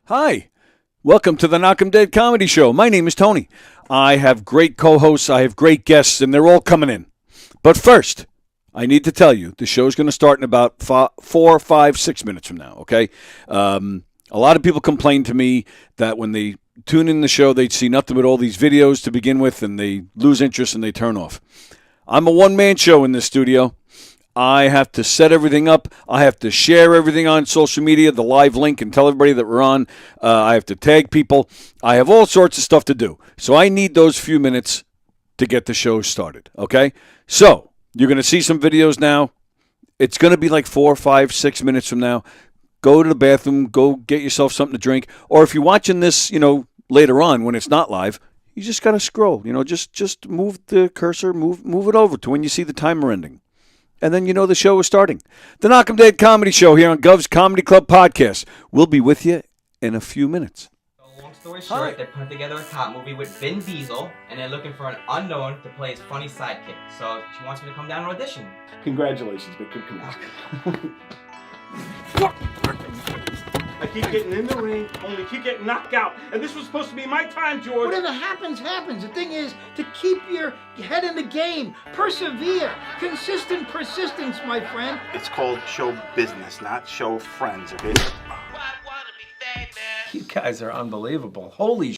Hi, welcome to the Knock 'em Dead Comedy Show. My name is Tony. I have great co-hosts, I have great guests, and they're all coming in. But first, I need to tell you, the show's going to start in about 4, 5, 6 minutes from now, okay? A lot of people complain to me that when they tune in the show, they see nothing but all these videos to begin with, and they lose interest and they turn off. I'm a one-man show in this studio. I have to set everything up. I have to share everything on social media, the live link, and tell everybody that we're on. I have to tag people. I have all sorts of stuff to do. So I need those few minutes to get the show started, okay? So you're going to see some videos now. It's going to be like 4, 5, 6 minutes from now. Go to the bathroom. Go get yourself something to drink. Or if you're watching this, later on when it's not live, you just got to scroll. Just move the cursor, move it over to when you see the timer ending. And then the show is starting. The Knock 'em Dead Comedy Show here on Gov's Comedy Club Podcast. We'll be with you in a few minutes. Long story short, they're putting together a cop movie with Vin Diesel, and they're looking for an unknown to play his funny sidekick. So she wants me to come down and audition. Congratulations, but good connection. I keep getting in the ring, only keep getting knocked out. And this was supposed to be my time, George. Whatever happens, happens. The thing is to keep your head in the game. Persevere. Consistent persistence, my friend. It's called show business, not show friends, okay? You guys are unbelievable. Holy sh**.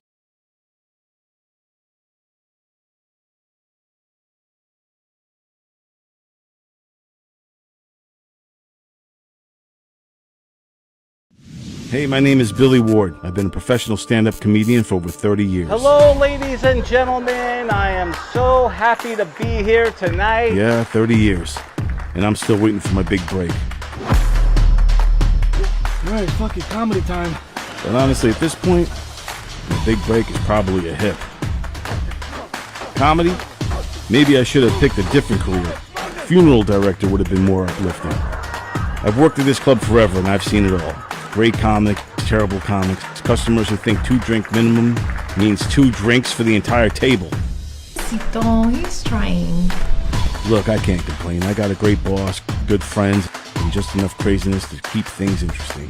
Hey, my name is Billy Ward. I've been a professional stand-up comedian for over 30 years. Hello, ladies and gentlemen. I am so happy to be here tonight. Yeah, 30 years. And I'm still waiting for my big break. All right, fuck it, comedy time. But honestly, at this point, my big break is probably a hip. Comedy? Maybe I should have picked a different career. Funeral director would have been more uplifting. I've worked at this club forever, and I've seen it all. Great comics, terrible comics, customers who think 2-drink minimum means 2 drinks for the entire table. He's trying. Look, I can't complain. I got a great boss, good friends, and just enough craziness to keep things interesting.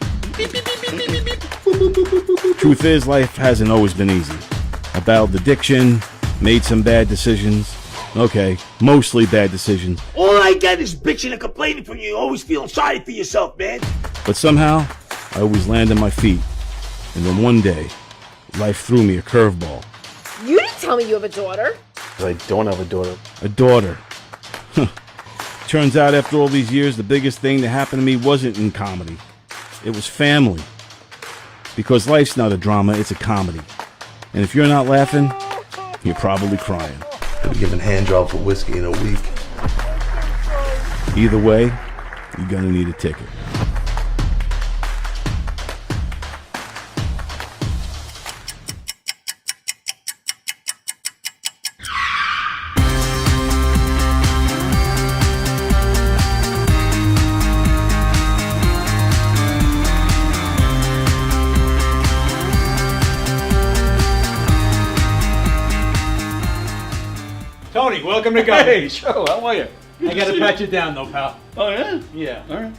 Truth is, life hasn't always been easy. I battled addiction, made some bad decisions. Okay, mostly bad decisions. All I get is bitching and complaining from you. Always feeling sorry for yourself, man. But somehow, I always land on my feet. And then one day, life threw me a curveball. You didn't tell me you have a daughter. I don't have a daughter. A daughter. Turns out after all these years, the biggest thing that happened to me wasn't in comedy. It was family. Because life's not a drama, it's a comedy. And if you're not laughing, you're probably crying. I'll be giving hand job for whiskey in a week. Either way, you're gonna need a ticket. Tony, welcome to Go. Hey, Joe, how are you? I gotta pat you down though, pal. Oh, yeah? Yeah. All right.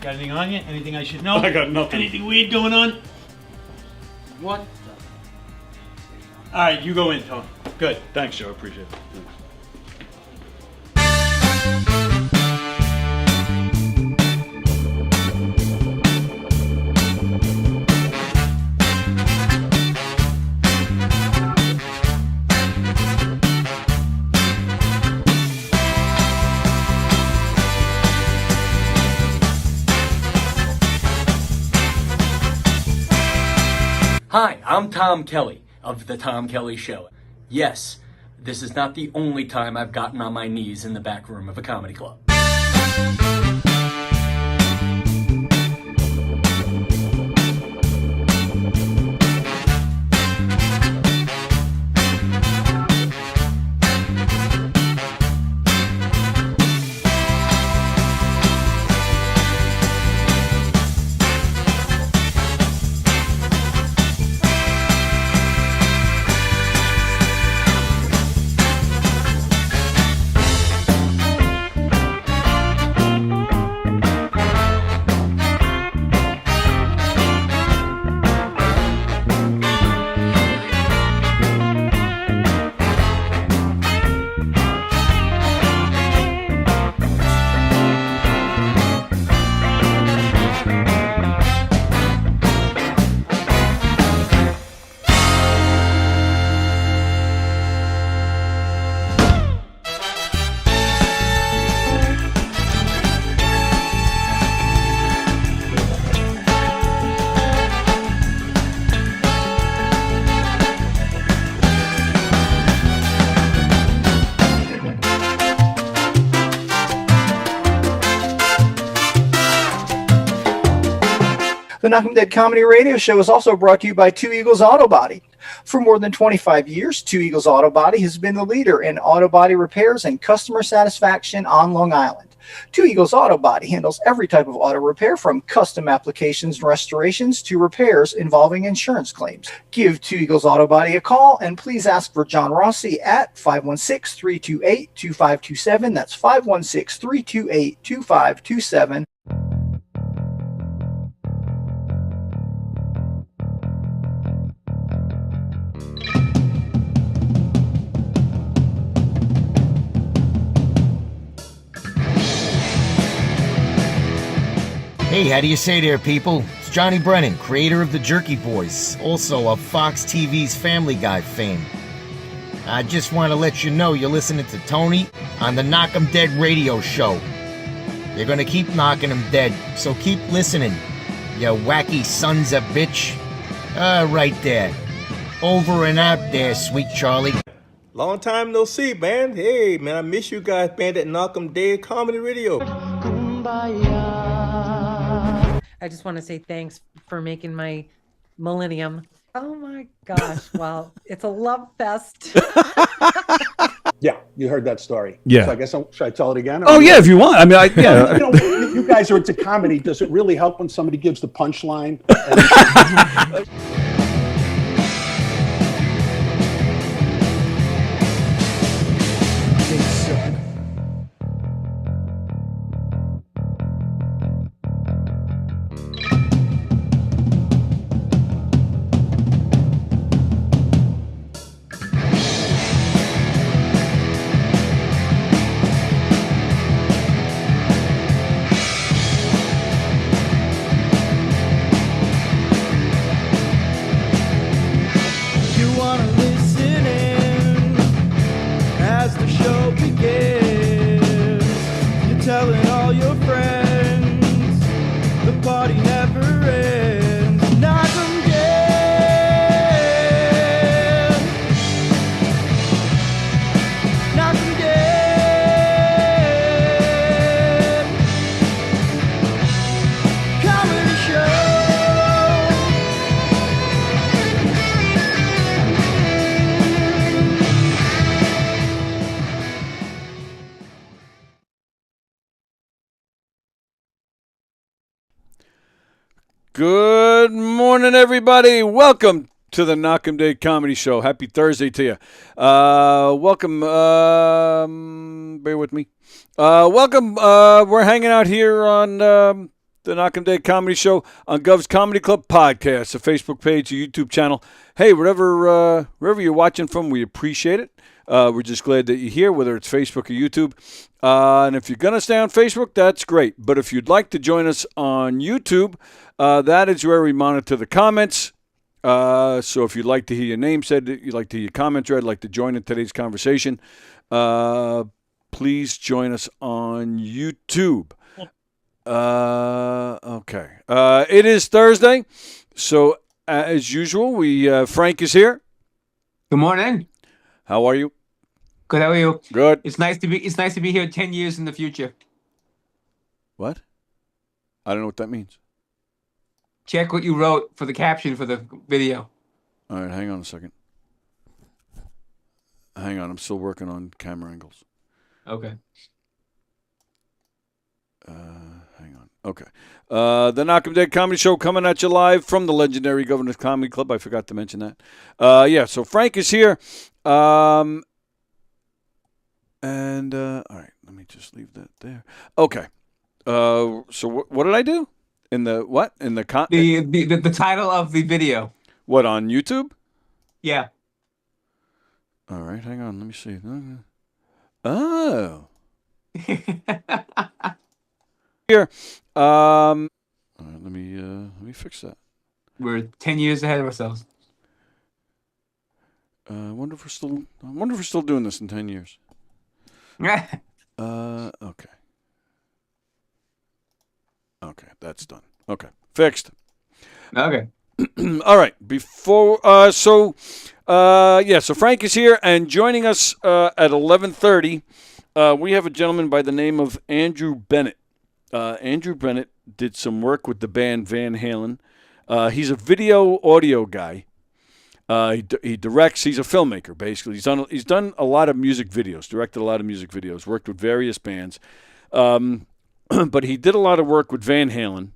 Got anything on you? Anything I should know? I got nothing. Anything weird going on? What? Alright, you go in, Tony. Good. Thanks, Joe. Appreciate it. Hi, I'm Tom Kelly of The Tom Kelly Show. Yes, this is not the only time I've gotten on my knees in the back room of a comedy club. The Knock 'em Dead Comedy Radio Show is also brought to you by Two Eagles Auto Body. For more than 25 years, Two Eagles Auto Body has been the leader in auto body repairs and customer satisfaction on Long Island. Two Eagles Auto Body handles every type of auto repair, from custom applications and restorations to repairs involving insurance claims. Give Two Eagles Auto Body a call, and please ask for John Rossi at 516-328-2527. That's 516-328-2527. Hey, how do you say there, people? It's Johnny Brennan, creator of the Jerky Boys, also of Fox TV's Family Guy fame. I just want to let you know you're listening to Tony on the Knock 'em Dead radio show. They're gonna keep knocking 'em dead, so keep listening, you wacky sons of bitch. Right there. Over and out there, sweet Charlie. Long time no see, man. Hey, man, I miss you guys, man, at Knock 'em Dead Comedy Radio. I just want to say thanks for making my millennium. Oh my gosh. Well, it's a love fest. Yeah, you heard that story. Yeah. So I guess should I tell it again? Oh, yeah, if you want. I mean, yeah. You know, you guys are into comedy. Does it really help when somebody gives the punchline? Good morning, everybody. Welcome to the Knock 'em Dead Comedy Show. Happy Thursday to you. Welcome. Bear with me. Welcome. We're hanging out here on the Knock 'em Dead Comedy Show on Gov's Comedy Club Podcast, a Facebook page, a YouTube channel. Hey, wherever you're watching from, we appreciate it. We're just glad that you're here, whether it's Facebook or YouTube. And if you're going to stay on Facebook, that's great. But if you'd like to join us on YouTube, that is where we monitor the comments. So if you'd like to hear your name said, you'd like to hear your comments read, like to join in today's conversation, please join us on YouTube. Okay. It is Thursday. So as usual, Frank is here. Good morning. How are you? Good. How are you? Good. It's nice to be here 10 years in the future. What? I don't know what that means. Check what you wrote for the caption for the video. All right, hang on a second. Hang on, I'm still working on camera angles. Okay. Hang on. Okay. The Knock 'em Dead Comedy Show coming at you live from the legendary Governor's Comedy Club. I forgot to mention that. Yeah, so Frank is here. All right, let me just leave that there. Okay. So what did I do? In the what? In the the title of the video. What, on YouTube? Yeah. All right, hang on. Let me see. Oh. Here. All right, let me fix that. We're 10 years ahead of ourselves. I wonder if we're still doing this in 10 years. Okay. Okay, that's done. Okay, fixed. Okay. All right. So Frank is here, and joining us at 11:30, we have a gentleman by the name of Andrew Bennett. Andrew Bennett did some work with the band Van Halen He's a video audio guy. He directs. He's a filmmaker, basically. He's done a lot of music videos, directed a lot of music videos, worked with various bands. But he did a lot of work with Van Halen,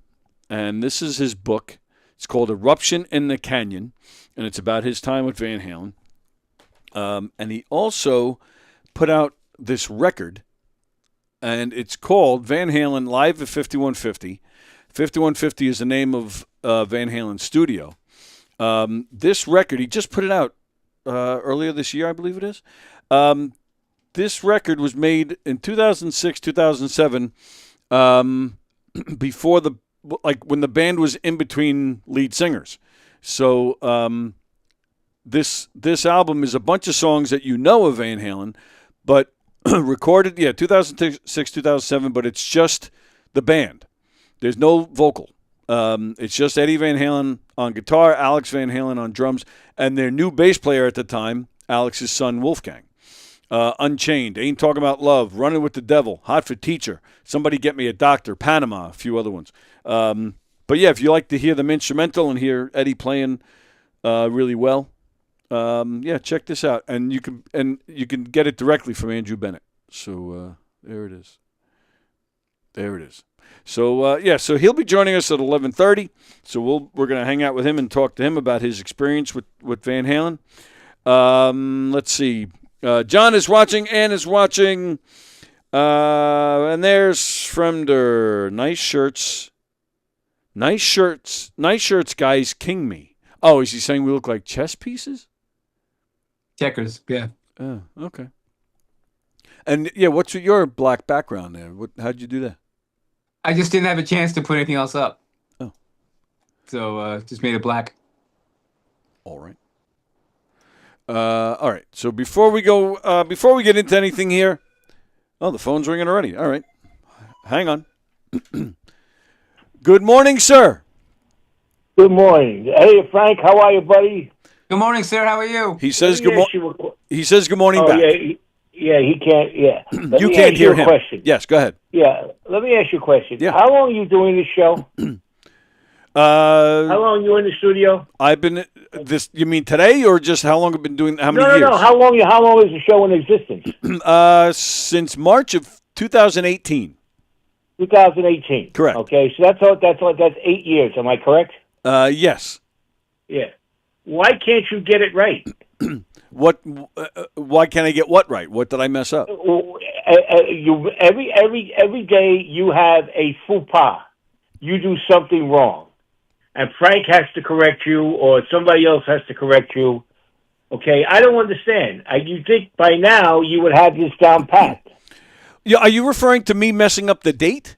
and this is his book. It's called Eruption in the Canyon, and it's about his time with Van Halen. And he also put out this record, and it's called Van Halen Live at 5150. 5150 is the name of Van Halen's studio. This record, he just put it out earlier this year, I believe it is. This record was made in 2006, 2007, before when the band was in between lead singers. So this album is a bunch of songs that you know of Van Halen, but recorded, 2006, 2007, but it's just the band. There's no vocal. It's just Eddie Van Halen on guitar, Alex Van Halen on drums, and their new bass player at the time, Alex's son, Wolfgang. Unchained, Ain't Talking About Love, Running with the Devil, Hot for Teacher, Somebody Get Me a Doctor, Panama, a few other ones. But yeah, if you like to hear them instrumental and hear Eddie playing really well, check this out. And you can get it directly from Andrew Bennett. So there it is. There it is. So so he'll be joining us at 11:30. So we're going to hang out with him and talk to him about his experience with Van Halen. Let's see. John is watching, Ann is watching, and there's Fremder. Nice shirts, guys. King me. Oh, is he saying we look like chess pieces? Checkers, yeah. Oh, okay. And what's your black background there? How'd you do that? I just didn't have a chance to put anything else up. Oh. So just made it black. All right. All right. So before we get into anything here, the phone's ringing already. All right. Hang on. Good morning, sir. Good morning. Hey, Frank, how are you, buddy? Good morning, sir. How are you? He says good morning. He says good morning back. Yeah, he can't. Yeah. You can't hear him. Question. Yes, go ahead. Yeah. Let me ask you a question. Yeah. How long are you doing this show? How long are you in the studio? I've been you mean today, or just how long I've been doing? How many years? No. How long is the show in existence? Since March of 2018. 2018. Correct. Okay, so that's 8 years. Am I correct? Yes. Yeah. Why can't you get it right? What? Why can't I get what right? What did I mess up? You every day you have a faux pas. You do something wrong, and Frank has to correct you, or somebody else has to correct you. Okay, I don't understand. You think by now you would have this down pat? Yeah, are you referring to me messing up the date?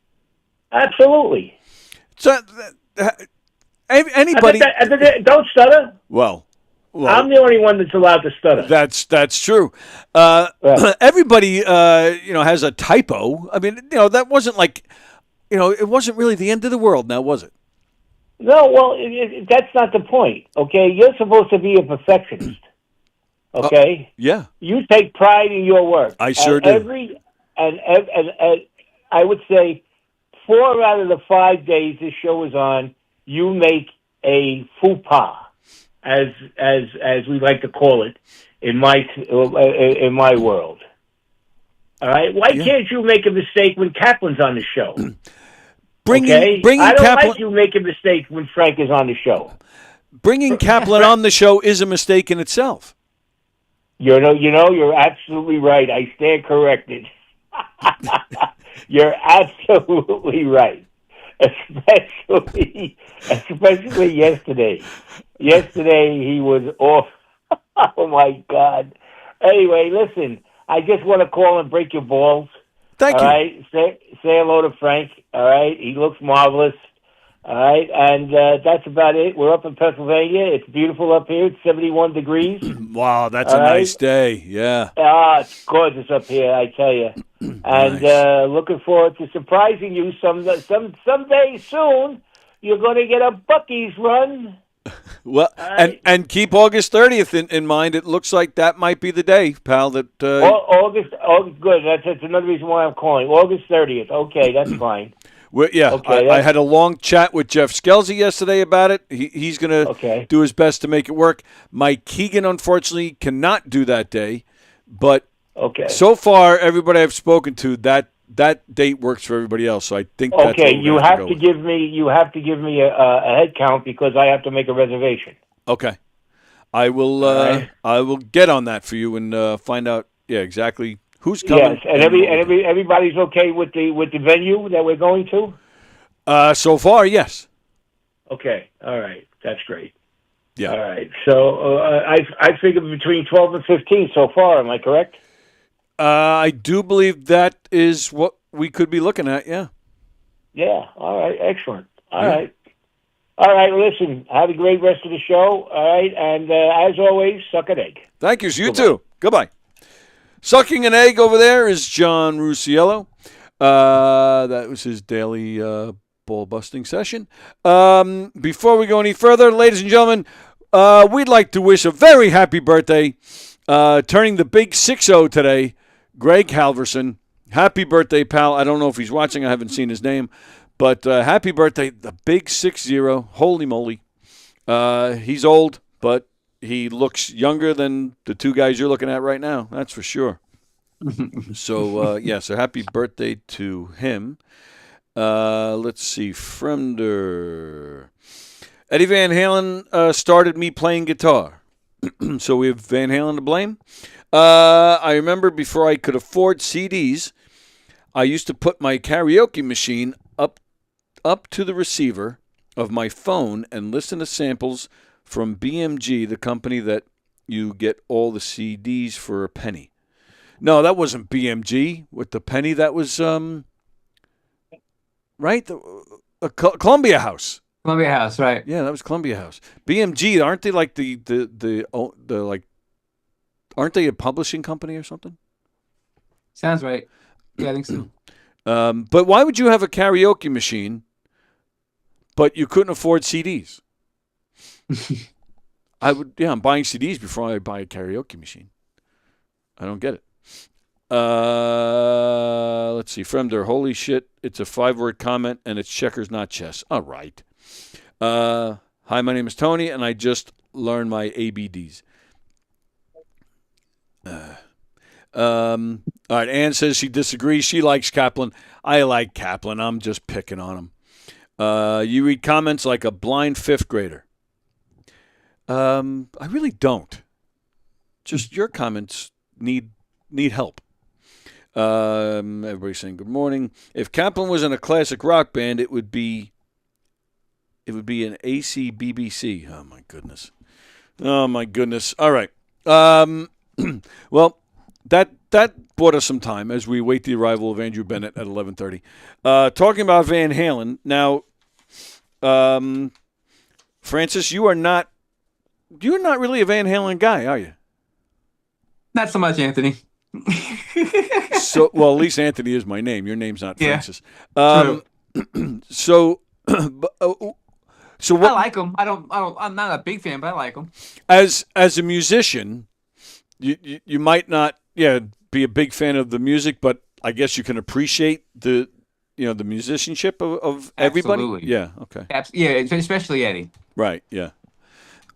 Absolutely. So, anybody? Don't stutter. Well, I'm the only one that's allowed to stutter. That's true. Everybody, has a typo. I mean, that wasn't like, it wasn't really the end of the world. Now, was it? No. Well, that's not the point. Okay, you're supposed to be a perfectionist. Okay. Yeah. You take pride in your work. I sure do. And I would say 4 out of the 5 days this show is on, you make a faux pas, as we like to call it in my world. All right, why can't you make a mistake when Kaplan's on the show? I don't like you make a mistake when Frank is on the show. Bringing Kaplan on the show is a mistake in itself. You're absolutely right. I stand corrected. You're absolutely right. Especially yesterday. Yesterday he was off. Oh my God. Anyway, listen, I just want to call and break your balls. Thank you. All right, say hello to Frank. All right, he looks marvelous. All right, and that's about it. We're up in Pennsylvania. It's beautiful up here. It's 71 degrees. Wow, that's a nice day. Yeah. It's gorgeous up here, I tell you. And looking forward to surprising you someday soon. You're going to get a Buc-ee's run. Well, and keep August 30th in mind. It looks like that might be the day, pal. That August, good. That's another reason why I'm calling. August 30th. Okay, that's fine. Okay, I had a long chat with Jeff Skelzy yesterday about it. He's going to do his best to make it work. Mike Keegan, unfortunately, cannot do that day. But so far, everybody I've spoken to, that date works for everybody else. So I think that's what you have to give me a head count because I have to make a reservation. Okay. I will get on that for you and find out exactly who's coming. Yes, and everybody's okay with the venue that we're going to? So far, yes. Okay. All right. That's great. Yeah. All right. So I figured between 12 and 15 so far. Am I correct? I do believe that is what we could be looking at. Yeah. Yeah. All right. Excellent. All right. All right. Listen. Have a great rest of the show. All right. And as always, suck an egg. Thank you. You too. Goodbye. Sucking an egg over there is John Rusiello. That was his daily ball busting session. Before we go any further, ladies and gentlemen, we'd like to wish a very happy birthday, turning the big 6-0 today, Greg Halverson. Happy birthday, pal. I don't know if he's watching. I haven't seen his name. But happy birthday, the big 6-0. Holy moly. He's old, but he looks younger than the two guys you're looking at right now. That's for sure. So happy birthday to him. Let's see. Fremder. Eddie Van Halen started me playing guitar. So we have Van Halen to blame. I remember before I could afford CDs, I used to put my karaoke machine up to the receiver of my phone and listen to samples from BMG, the company that you get all the CDs for a penny. No, that wasn't BMG with the penny. That was right, Columbia House. Columbia House, right? Yeah, that was Columbia House. BMG, aren't they like the like? Aren't they a publishing company or something? Sounds right. Yeah, I think so. But why would you have a karaoke machine, but you couldn't afford CDs? I'm buying CDs before I buy a karaoke machine. I don't get it. Let's see. Fremder, holy shit, it's a 5-word comment, and it's checkers, not chess. All right. Hi, my name is Tony, and I just learned my ABDs. All right, Ann says she disagrees. She likes Kaplan. I like Kaplan. I'm just picking on him. You read comments like a blind 5th grader. I really don't. Just your comments need help. Everybody's saying good morning. If Kaplan was in a classic rock band, it would be an AC/BBC. Oh my goodness. All right. Well, that bought us some time as we wait the arrival of Andrew Bennett at 11:30. Talking about Van Halen now. Francis, you're not really a Van Halen guy, are you? Not so much, Anthony. So, well, at least Anthony is my name. Your name's not Francis. True. So what? I like him. I'm not a big fan, but I like him. As a musician, you might not be a big fan of the music, but I guess you can appreciate the musicianship of everybody. Absolutely. Yeah. Okay. Yeah, especially Eddie. Right. Yeah.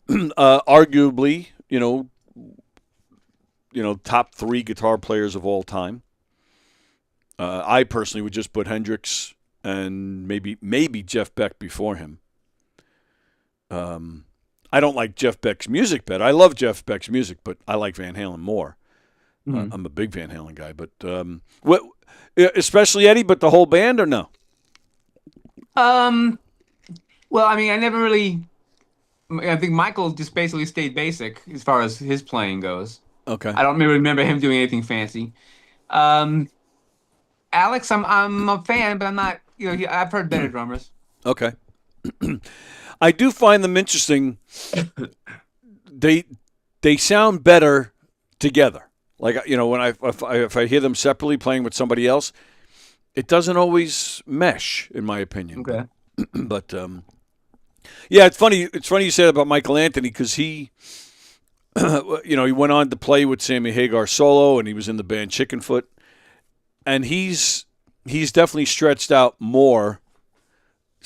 Arguably, top 3 guitar players of all time. I personally would just put Hendrix and maybe Jeff Beck before him. I don't like Jeff Beck's music better. I love Jeff Beck's music, but I like Van Halen more. Mm-hmm. I'm a big Van Halen guy, but especially Eddie, but the whole band or no? Well, I mean, I think Michael just basically stayed basic as far as his playing goes. Okay. I don't remember him doing anything fancy. Alex, I'm a fan, but I'm not. I've heard better drummers. Okay. I do find them interesting. They sound better together. Like when if I hear them separately playing with somebody else, it doesn't always mesh, in my opinion. Okay. But it's funny. It's funny you say that about Michael Anthony because he, he went on to play with Sammy Hagar solo, and he was in the band Chickenfoot, and he's definitely stretched out more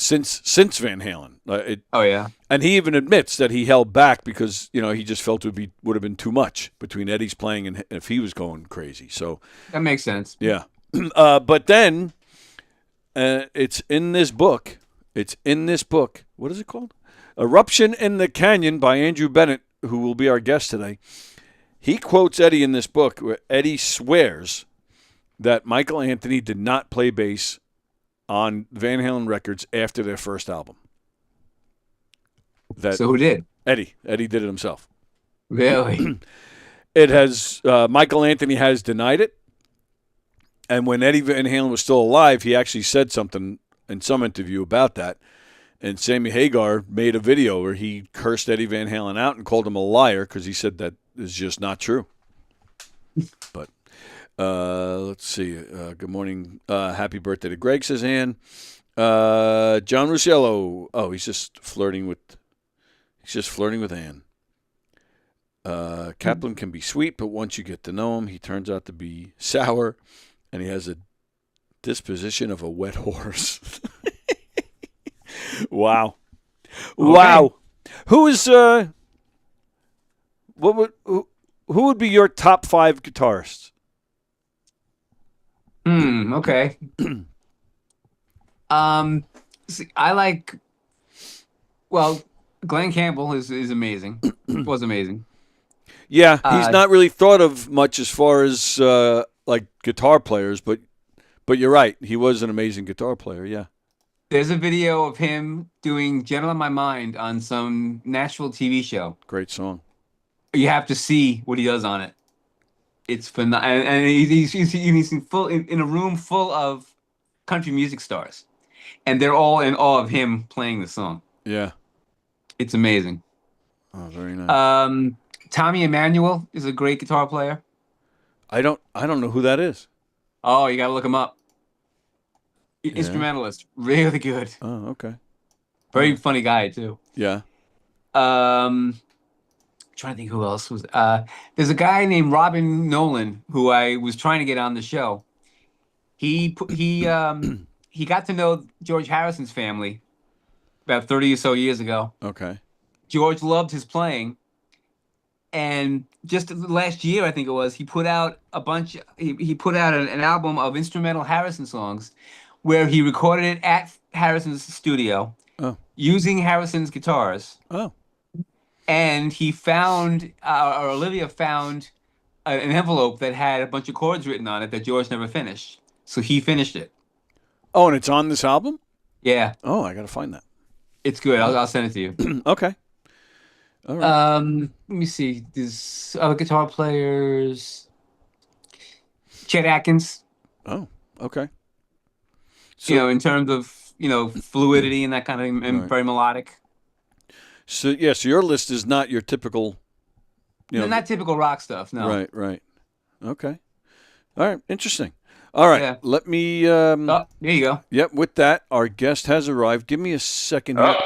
since Van Halen. Oh yeah. And he even admits that he held back because he just felt it would have been too much between Eddie's playing and if he was going crazy. So that makes sense. Yeah, but then it's in this book. It's in this book. What is it called? Eruption in the Canyon by Andrew Bennett, who will be our guest today. He quotes Eddie in this book where Eddie swears that Michael Anthony did not play bass on Van Halen records after their first album. So who did? Eddie. Eddie did it himself. Really? It has Michael Anthony has denied it. And when Eddie Van Halen was still alive, he actually said something in some interview about that. And Sammy Hagar made a video where he cursed Eddie Van Halen out and called him a liar because he said that is just not true. But let's see. Good morning. Happy birthday to Greg, says Ann. John Rusciello. Oh, he's just flirting with Ann. Kaplan can be sweet, but once you get to know him, he turns out to be sour, and he has a disposition of a wet horse. Wow. Okay. Wow. Who is who would be your top 5 guitarists? Okay. See, I like. Well, Glenn Campbell is amazing. Was amazing. Yeah, he's not really thought of much as far as like guitar players, but you're right. He was an amazing guitar player. Yeah. There's a video of him doing "Gentle on My Mind" on some Nashville TV show. Great song. You have to see what he does on it. It's phenomenal, and he's in a room full of country music stars, and they're all in awe of him playing the song. Yeah, it's amazing. Oh, very nice. Tommy Emmanuel is a great guitar player. I don't know who that is. Oh, you gotta look him up. Instrumentalist, really good. Oh, okay. Very funny guy too. Yeah. Trying to think who else was. There's a guy named Robin Nolan who I was trying to get on the show. He got to know George Harrison's family about 30 or so years ago. Okay. George loved his playing, and just last year, I think it was, he put out a bunch. He put out an album of instrumental Harrison songs, where he recorded it at Harrison's studio, using Harrison's guitars. Oh. And he found, or Olivia found, an envelope that had a bunch of chords written on it that George never finished. So he finished it. Oh, and it's on this album? Yeah. Oh, I got to find that. It's good. I'll send it to you. Okay. All right. Let me see. There's other guitar players. Chet Atkins. Oh, okay. So, in terms of, fluidity and that kind of, and very melodic. So, yeah, so your list is not your typical, not typical rock stuff, no. Right. Okay. All right, interesting. All right, Yeah. let me... there you go. Yep, with that, our guest has arrived. Give me a second here.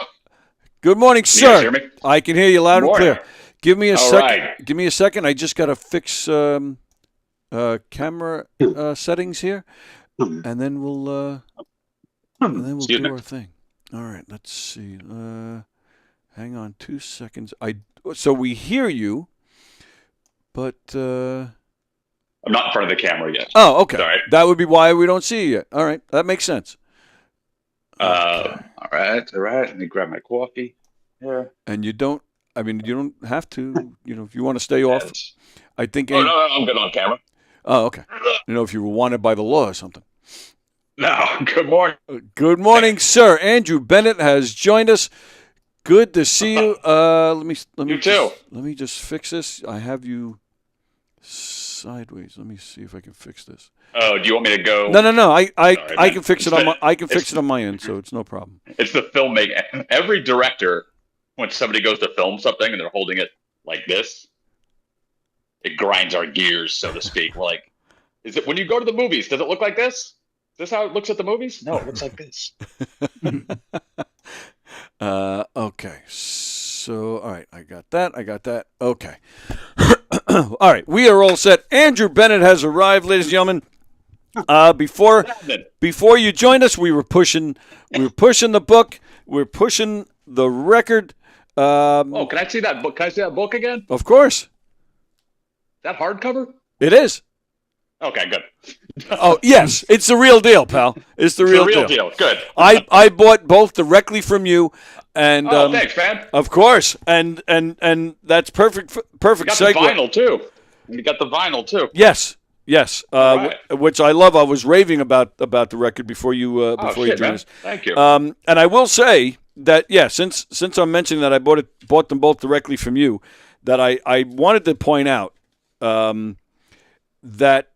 Good morning, sir. You guys hear me? I can hear you loud and clear. Give me a All second. right. Give me a second. I just got to fix camera settings here, and then we'll do our thing. All right, let's see. Hang on 2 seconds. So we hear you, but I'm not in front of the camera yet. Oh, okay. Sorry. That would be why we don't see you yet. All right, that makes sense. All right. Let me grab my coffee. Yeah. And you don't have to. If you want to stay off, I think. Oh no, I'm good on camera. Oh, okay. If you were wanted by the law or something. No. Good morning. Good morning, sir. Andrew Bennett has joined us. Good to see you. Let me. You too. Let me just fix this. I have you sideways. Let me see if I can fix this. Oh, do you want me to go? No. I Sorry, can fix it on my. I can fix it on my end, so it's no problem. It's the filmmaking. Every director, when somebody goes to film something and they're holding it like this, it grinds our gears, so to speak. We're like, is it when you go to the movies? Does it look like this? Is this how it looks at the movies? No, it looks like this. Okay. So, all right, I got that. Okay. All right, we are all set. Andrew Bennett has arrived, ladies and gentlemen. Before you joined us, we were pushing the book. We were pushing the record. Oh, can I see that book? Can I see that book again? Of course. That hardcover? It is. Okay, good. Oh, yes. It's the real deal, pal. It's the real deal. Good. I bought both directly from you. And thanks, man. Of course. And that's perfect You got segue. the vinyl, too. You got the vinyl, too. Yes. Right. Which I love. I was raving about the record before you you joined us. Thank you. And I will say that since I'm mentioning that I bought them both directly from you, that I wanted to point out that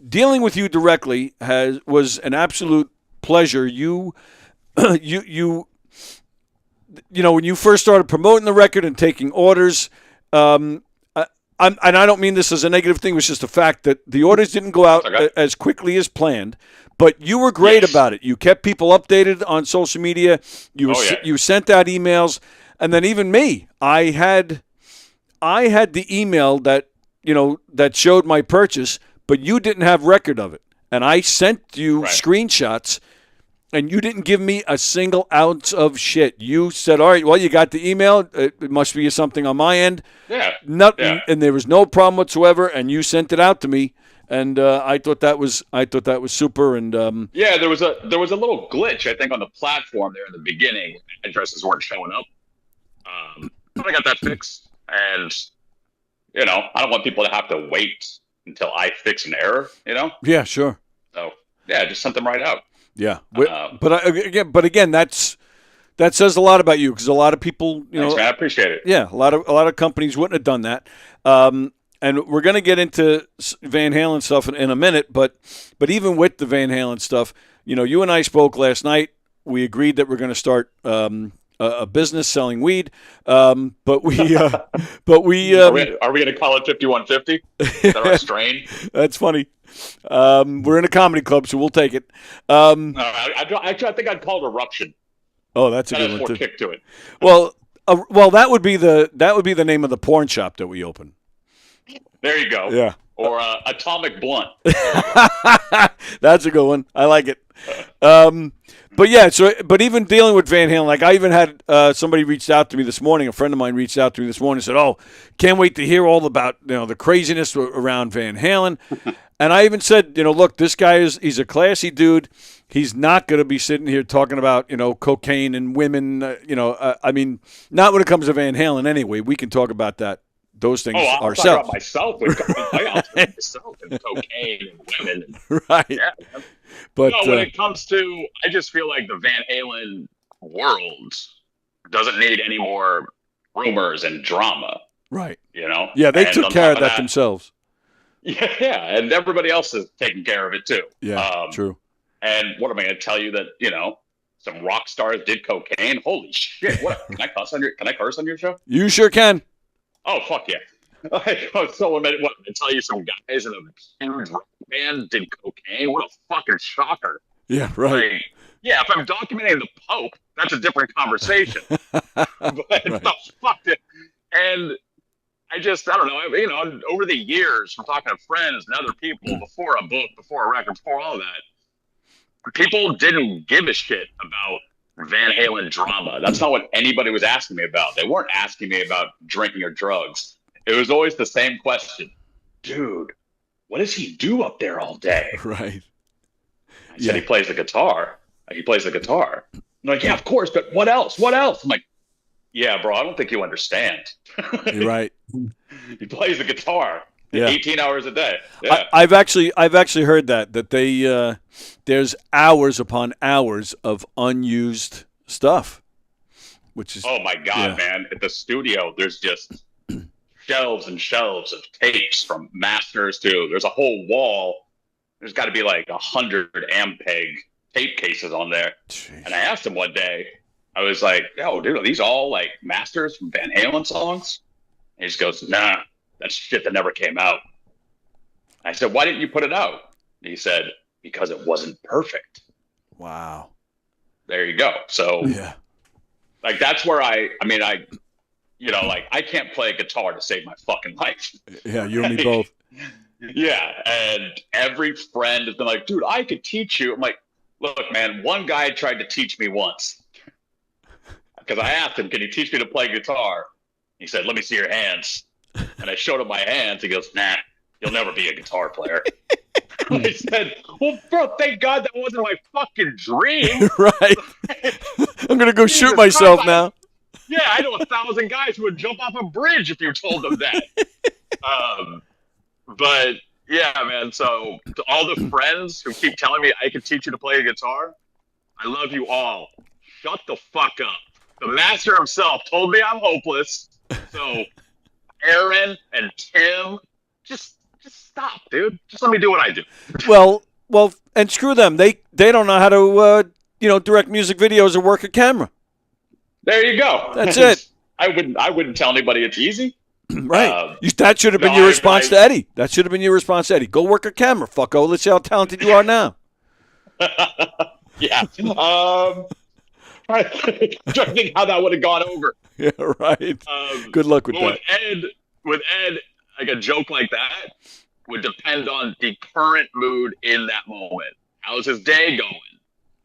dealing with you directly was an absolute pleasure. You when you first started promoting the record and taking orders. And I don't mean this as a negative thing. It was just a fact that the orders didn't go out as quickly as planned. But you were great about it. You kept people updated on social media. You sent out emails, and then even me, I had the email that showed my purchase, but you didn't have record of it, and I sent you screenshots. And you didn't give me a single ounce of shit. You said, all right, well, you got the email. It must be something on my end. Yeah. Nothing, and there was no problem whatsoever, and you sent it out to me. And I thought that was super. And there was a little glitch, I think, on the platform there in the beginning. Addresses weren't showing up. But I got that fixed. And, I don't want people to have to wait until I fix an error, Yeah, sure. So, just sent them right out. Yeah, but again, that says a lot about you, because a lot of people, Thanks, man, I appreciate it. Yeah, a lot of companies wouldn't have done that. And we're going to get into Van Halen stuff in a minute, but even with the Van Halen stuff, you and I spoke last night. We agreed that we're going to start a business selling weed, but we are we going to call it 5150? Is that our strain? That's funny. We're in a comedy club, so we'll take it. I think I'd call it Eruption. Oh, that's a that good has one more too. kick to it. Well, that would be the name of the porn shop that we open. There you go. Yeah. Or Atomic Blunt. That's a good one. I like it. But even dealing with Van Halen, like I even had somebody reached out to me this morning. A friend of mine reached out to me this morning and said, "Oh, can't wait to hear all about the craziness around Van Halen." And I even said, look, this guy he's a classy dude. He's not going to be sitting here talking about cocaine and women. I mean, not when it comes to Van Halen. Anyway, we can talk about those things I'll ourselves. talk about myself with myself and cocaine and women. Right. Yeah. But when it comes to, I just feel like the Van Halen world doesn't need any more rumors and drama. Right. Yeah, they took care of that themselves. Yeah, and everybody else is taking care of it too. Yeah, true. And what am I going to tell you that some rock stars did cocaine? Holy shit! What can I curse on your show? You sure can. Oh fuck yeah! So what? I tell you, some guys in a huge rock band did cocaine? What a fucking shocker! Yeah, right. Like, yeah, if I'm documenting the Pope, that's a different conversation. But the fuck it. And I don't know. Over the years, from talking to friends and other people, before a book, before a record, before all that, people didn't give a shit about Van Halen drama. That's not what anybody was asking me about. They weren't asking me about drinking or drugs. It was always the same question. Dude, what does he do up there all day? Right. I said he plays the guitar. He plays the guitar. I'm like, yeah, of course, but what else? What else? I'm like, yeah, bro, I don't think you understand. You're right. He plays the guitar 18 hours a day. Yeah. I've actually heard that they there's hours upon hours of unused stuff, which is oh my god, man! At the studio, there's just shelves and shelves of tapes from masters to there's a whole wall. There's got to be like 100 Ampeg tape cases on there. Jeez. And I asked him one day. I was like, "Yo, dude, are these all like masters from Van Halen songs?" And he just goes, "Nah, that's shit that never came out." I said, "Why didn't you put it out?" And he said, "Because it wasn't perfect." Wow. There you go. So, like, that's where I can't play a guitar to save my fucking life. Yeah, you and me both. Yeah, and every friend has been like, dude, I could teach you. I'm like, look, man, one guy tried to teach me once. Because I asked him, can you teach me to play guitar? He said, let me see your hands. And I showed him my hands. He goes, nah, you'll never be a guitar player. I said, well, bro, thank God that wasn't my fucking dream. Right. I'm going to go shoot Jesus myself Christ, now. Yeah, I know 1,000 guys who would jump off a bridge if you told them that. But yeah, man. So to all the friends who keep telling me I can teach you to play a guitar, I love you all. Shut the fuck up. The master himself told me I'm hopeless. So Aaron and Tim, just stop, dude. Just let me do what I do. Well, and screw them. They don't know how to direct music videos or work a camera. There you go. That's it. I wouldn't tell anybody it's easy. Right. That should have been your response to Eddie. That should have been your response to Eddie. Go work a camera, fucko. Let's see how talented you are now. Yeah. I'm trying to think how that would have gone over. Yeah, right. Good luck with that. With Ed, like a joke like that would depend on the current mood in that moment. How's his day going?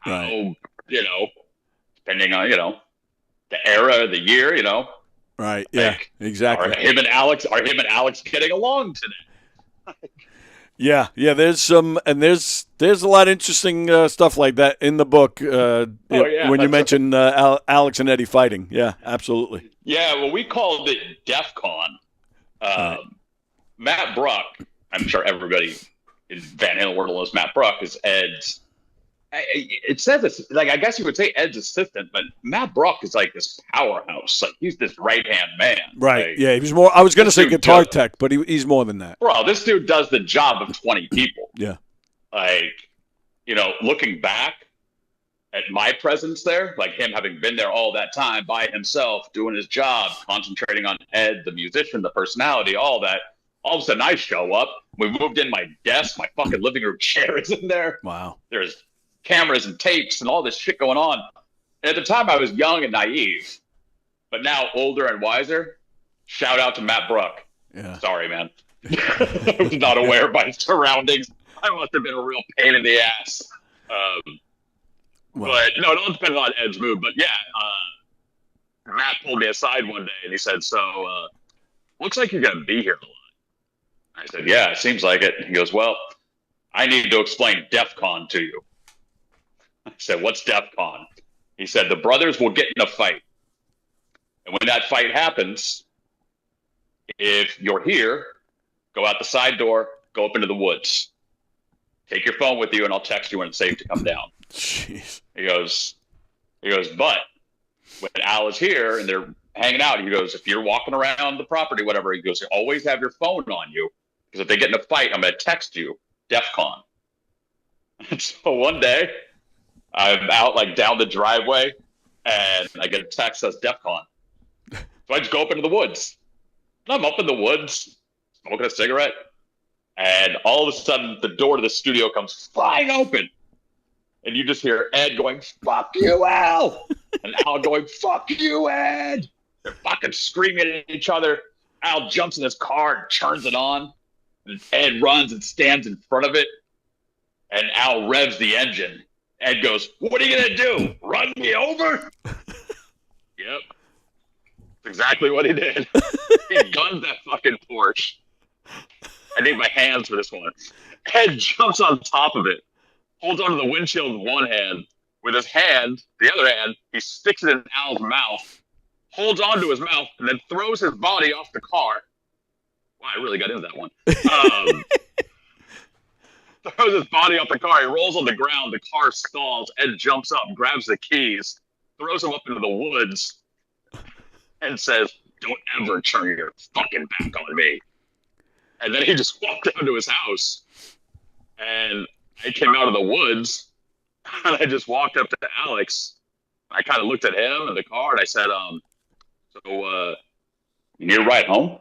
Right. How, depending on, the era, the year, Right. Yeah. Exactly. Are him and Alex getting along today? Yeah. There's some, and there's a lot of interesting stuff like that in the book. When you mention Alex and Eddie fighting, yeah, absolutely. Yeah, well, we called it DEF CON. Matt Bruck, I'm sure everybody in Van Halen world knows Matt Bruck is Ed's. It says it's like, I guess you would say Ed's assistant, but Matt Bruck is like this powerhouse. Like he's this right hand man. Right. Like, yeah. He was more. I was going to say guitar tech, but he's more than that. Bro, this dude does the job of 20 people. Yeah. Like, looking back at my presence there, like him having been there all that time by himself, doing his job, concentrating on Ed, the musician, the personality, all that. All of a sudden, I show up. We moved in my desk. My fucking living room chair is in there. Wow. There's cameras and tapes and all this shit going on. And at the time, I was young and naive. But now, older and wiser, shout out to Matt Bruck. Yeah. Sorry, man. I was not aware of my surroundings. I must have been a real pain in the ass. But no, it all depends on Ed's mood. But yeah, Matt pulled me aside one day and he said, so, looks like you're going to be here a lot. I said, yeah, it seems like it. He goes, well, I need to explain DEF CON to you. I said, what's DEF CON? He said, the brothers will get in a fight. And when that fight happens, if you're here, go out the side door, go up into the woods. Take your phone with you and I'll text you when it's safe to come down. Jeez. He goes, but when Al is here and they're hanging out, he goes, if you're walking around the property, whatever, he goes, always have your phone on you. Because if they get in a fight, I'm going to text you, DEF CON. And so one day, I'm out like down the driveway and I get a text that says DEF CON. So I just go up into the woods. And I'm up in the woods, smoking a cigarette. And all of a sudden, the door to the studio comes flying open. And you just hear Ed going, fuck you, Al. And Al going, fuck you, Ed. They're fucking screaming at each other. Al jumps in his car and turns it on. And Ed runs and stands in front of it. And Al revs the engine. Ed goes, what are you going to do? Run me over? Yep. That's exactly what he did. He guns that fucking Porsche. I need my hands for this one. Ed jumps on top of it, holds onto the windshield with one hand. With his hand, the other hand, he sticks it in Al's mouth, holds onto his mouth, and then throws his body off the car. Wow, I really got into that one. Throws his body off the car. He rolls on the ground. The car stalls. Ed jumps up, grabs the keys, throws him up into the woods, and says, don't ever turn your fucking back on me. And then he just walked down to his house. And I came out of the woods, and I just walked up to Alex. I kind of looked at him in the car, and I said, you need a ride home?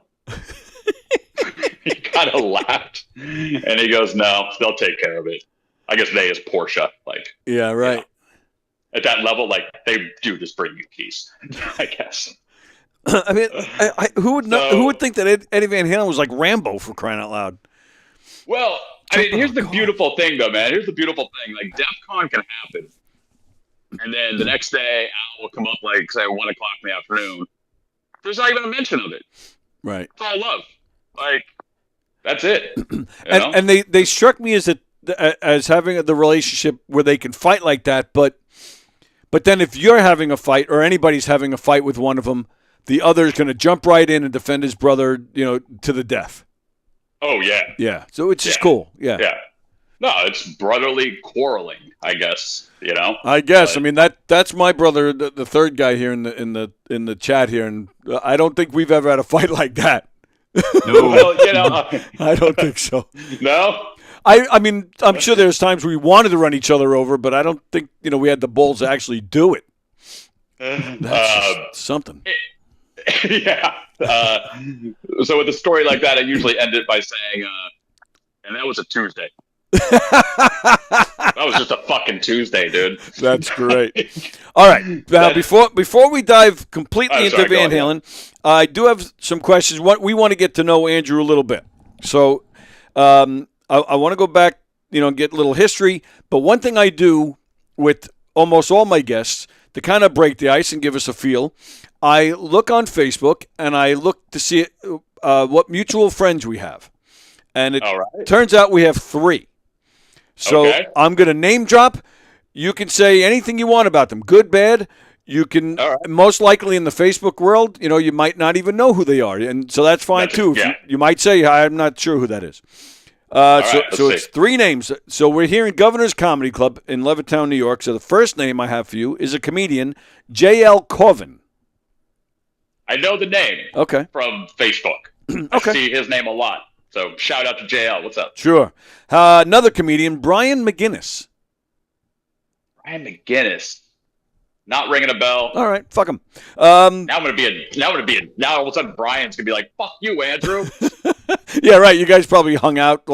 He kind of laughed, and he goes, no, they'll take care of it. I guess they is Porsche. Like, yeah, right. At that level, like, they do just bring you keys, I guess. I mean, who would know? Who would think that Eddie Van Halen was like Rambo, for crying out loud? Well, I mean, here's the beautiful thing, though, man. Here's the beautiful thing. Like, DEF CON can happen. And then the next day, Al will come up, like, say, 1 o'clock in the afternoon. There's not even a mention of it. Right. It's all love. Like, that's it. And they struck me as having the relationship where they can fight like that, but then if you're having a fight or anybody's having a fight with one of them, the other is going to jump right in and defend his brother, to the death. Oh, yeah. Yeah. So it's just cool. Yeah. Yeah. No, it's brotherly quarreling, I guess. I guess. I mean that's my brother, the third guy here in the chat here, and I don't think we've ever had a fight like that. No. Well, I don't think so. No. I mean, I'm sure there's times we wanted to run each other over, but I don't think we had the balls to actually do it. That's just something. Yeah. So with a story like that, I usually end it by saying, and that was a Tuesday. That was just a fucking Tuesday, dude. That's great. All right. Now, before we dive completely into Van Halen, I do have some questions. We want to get to know Andrew a little bit. So I want to go back, get a little history. But one thing I do with almost all my guests to kind of break the ice and give us a feel, I look on Facebook and I look to see what mutual friends we have. And it turns out we have 3. So I'm going to name drop. You can say anything you want about them, good, bad. You can, most likely in the Facebook world, you might not even know who they are. And so that's fine, too. You might say, I'm not sure who that is. So it's 3 names. So we're here in Governor's Comedy Club in Levittown, New York. So the first name I have for you is a comedian, J.L. Corvin. I know the name from Facebook. I see his name a lot. So shout out to JL. What's up? Sure. Another comedian, Brian McGinnis. Brian McGinnis. Not ringing a bell. All right, fuck him. Now all of a sudden Brian's gonna be like, "Fuck you, Andrew." Yeah, right. You guys probably hung out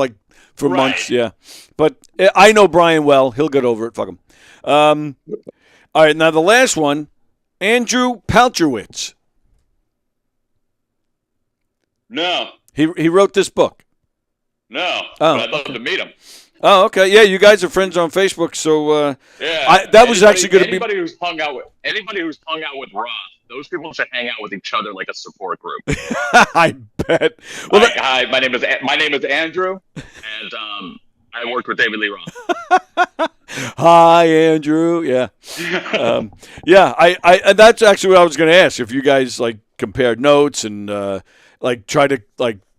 for months. Yeah, but I know Brian well. He'll get over it. Fuck him. All right. Now the last one, Andrew Paltrowitz. No. He wrote this book. No. But I'd love to meet him. Oh, okay. Yeah, you guys are friends on Facebook, so yeah. That was actually going to be anybody who's hung out with Roth. Those people should hang out with each other like a support group. I bet. Well, hi, my name is Andrew, and I worked with David Lee Roth. Hi, Andrew. Yeah. Yeah. I that's actually what I was going to ask. If you guys compared notes and try to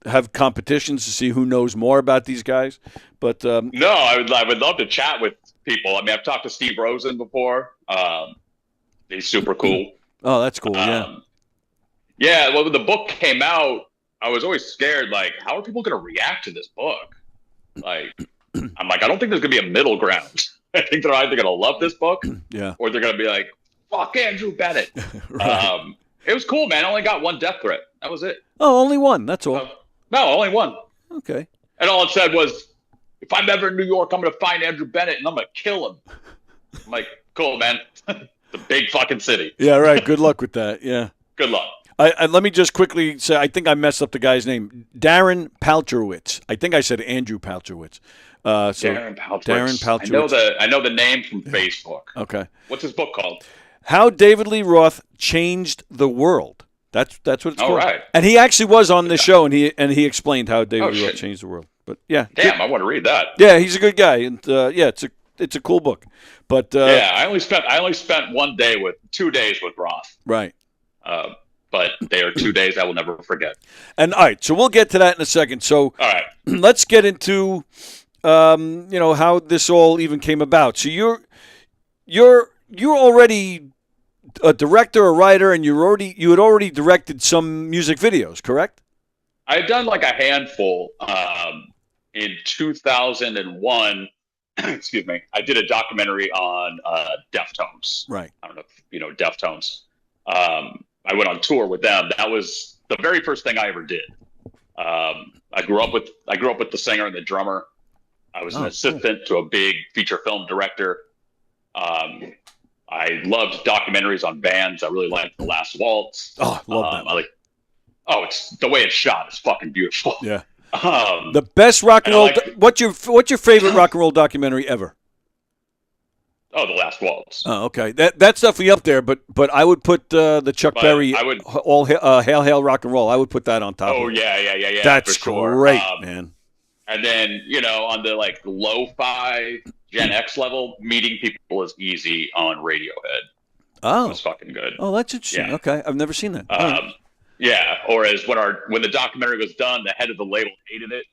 have competitions to see who knows more about these guys. But no, I would love to chat with people. I mean, I've talked to Steve Rosen before. He's super cool. Oh, that's cool. Yeah. Yeah. Well, when the book came out, I was always scared. How are people going to react to this book? I'm like, I don't think there's going to be a middle ground. I think they're either going to love this book, or they're going to be like, "Fuck Andrew Bennett." Right. It was cool, man. I only got 1 death threat. That was it. Oh, only 1. That's all. No, only 1. Okay. And all it said was, if I'm ever in New York, I'm going to find Andrew Bennett and I'm going to kill him. I'm like, cool, man. It's a big fucking city. Yeah, right. Good luck with that. Yeah. Good luck. Let me just quickly say, I think I messed up the guy's name. Darren Paltrowitz. I think I said Andrew Paltrowitz. Darren Paltrowitz. I know the name from Facebook. Okay. What's his book called? How David Lee Roth Changed the World. That's what it's called. Right. And he actually was on the show, and he explained how David Lee Roth changed the world. But yeah, damn, I want to read that. Yeah, he's a good guy, and it's a cool book. But I only spent 2 days with Roth. Right. But they are 2 days I will never forget. And all right, so we'll get to that in a second. So all right, let's get into how this all even came about. So you're already a director, a writer, and you had already directed some music videos, correct? I had done a handful. In 2001, excuse me, I did a documentary on Deftones. Right. I don't know if you know Deftones. I went on tour with them. That was the very first thing I ever did. I grew up with the singer and the drummer. I was an assistant to a big feature film director. I loved documentaries on bands. I really liked The Last Waltz. Oh, love that. it's the way it's shot is fucking beautiful. Yeah. The best rock and roll. What's your favorite rock and roll documentary ever? Oh, The Last Waltz. Oh, okay. That's definitely up there. But I would put the Chuck Berry all Hail Hail Rock and Roll. I would put that on top. Oh of it. yeah. That's for sure. great, man. And then on the like lo-fi Gen X level, Meeting People Is Easy on Radiohead. Oh, it was fucking good. Oh, that's interesting. Yeah. Okay, I've never seen that. Yeah. Or as when the documentary was done, the head of the label hated it.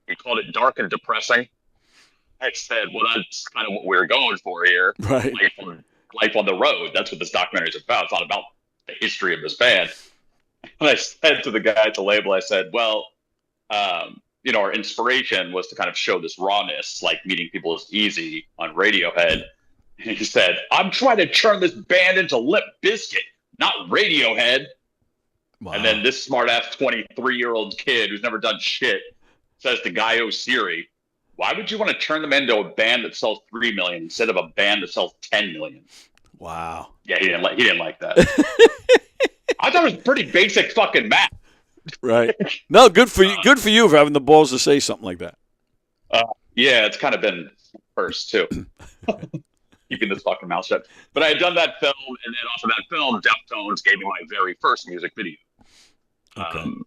He called it dark and depressing. I said, well, that's kind of what we're going for here. Right. Life on the road. That's what this documentary is about. It's not about the history of this band. And I said to the guy at the label, I said, well, our inspiration was to kind of show this rawness, like Meeting People Is Easy on Radiohead. And he said, I'm trying to turn this band into Limp Bizkit, not Radiohead. Wow. And then this smart-ass 23-year-old kid who's never done shit says to Guy O'Siri, why would you want to turn them into a band that sells 3 million instead of a band that sells 10 million? Wow. Yeah, he didn't like that. I thought it was pretty basic fucking math. Right. No, good for you. Good for you for having the balls to say something like that. Yeah, it's kind of been first too. Keeping this fucking mouth shut. But I had done that film, and then off of that film, Deftones gave me my very first music video. Okay. And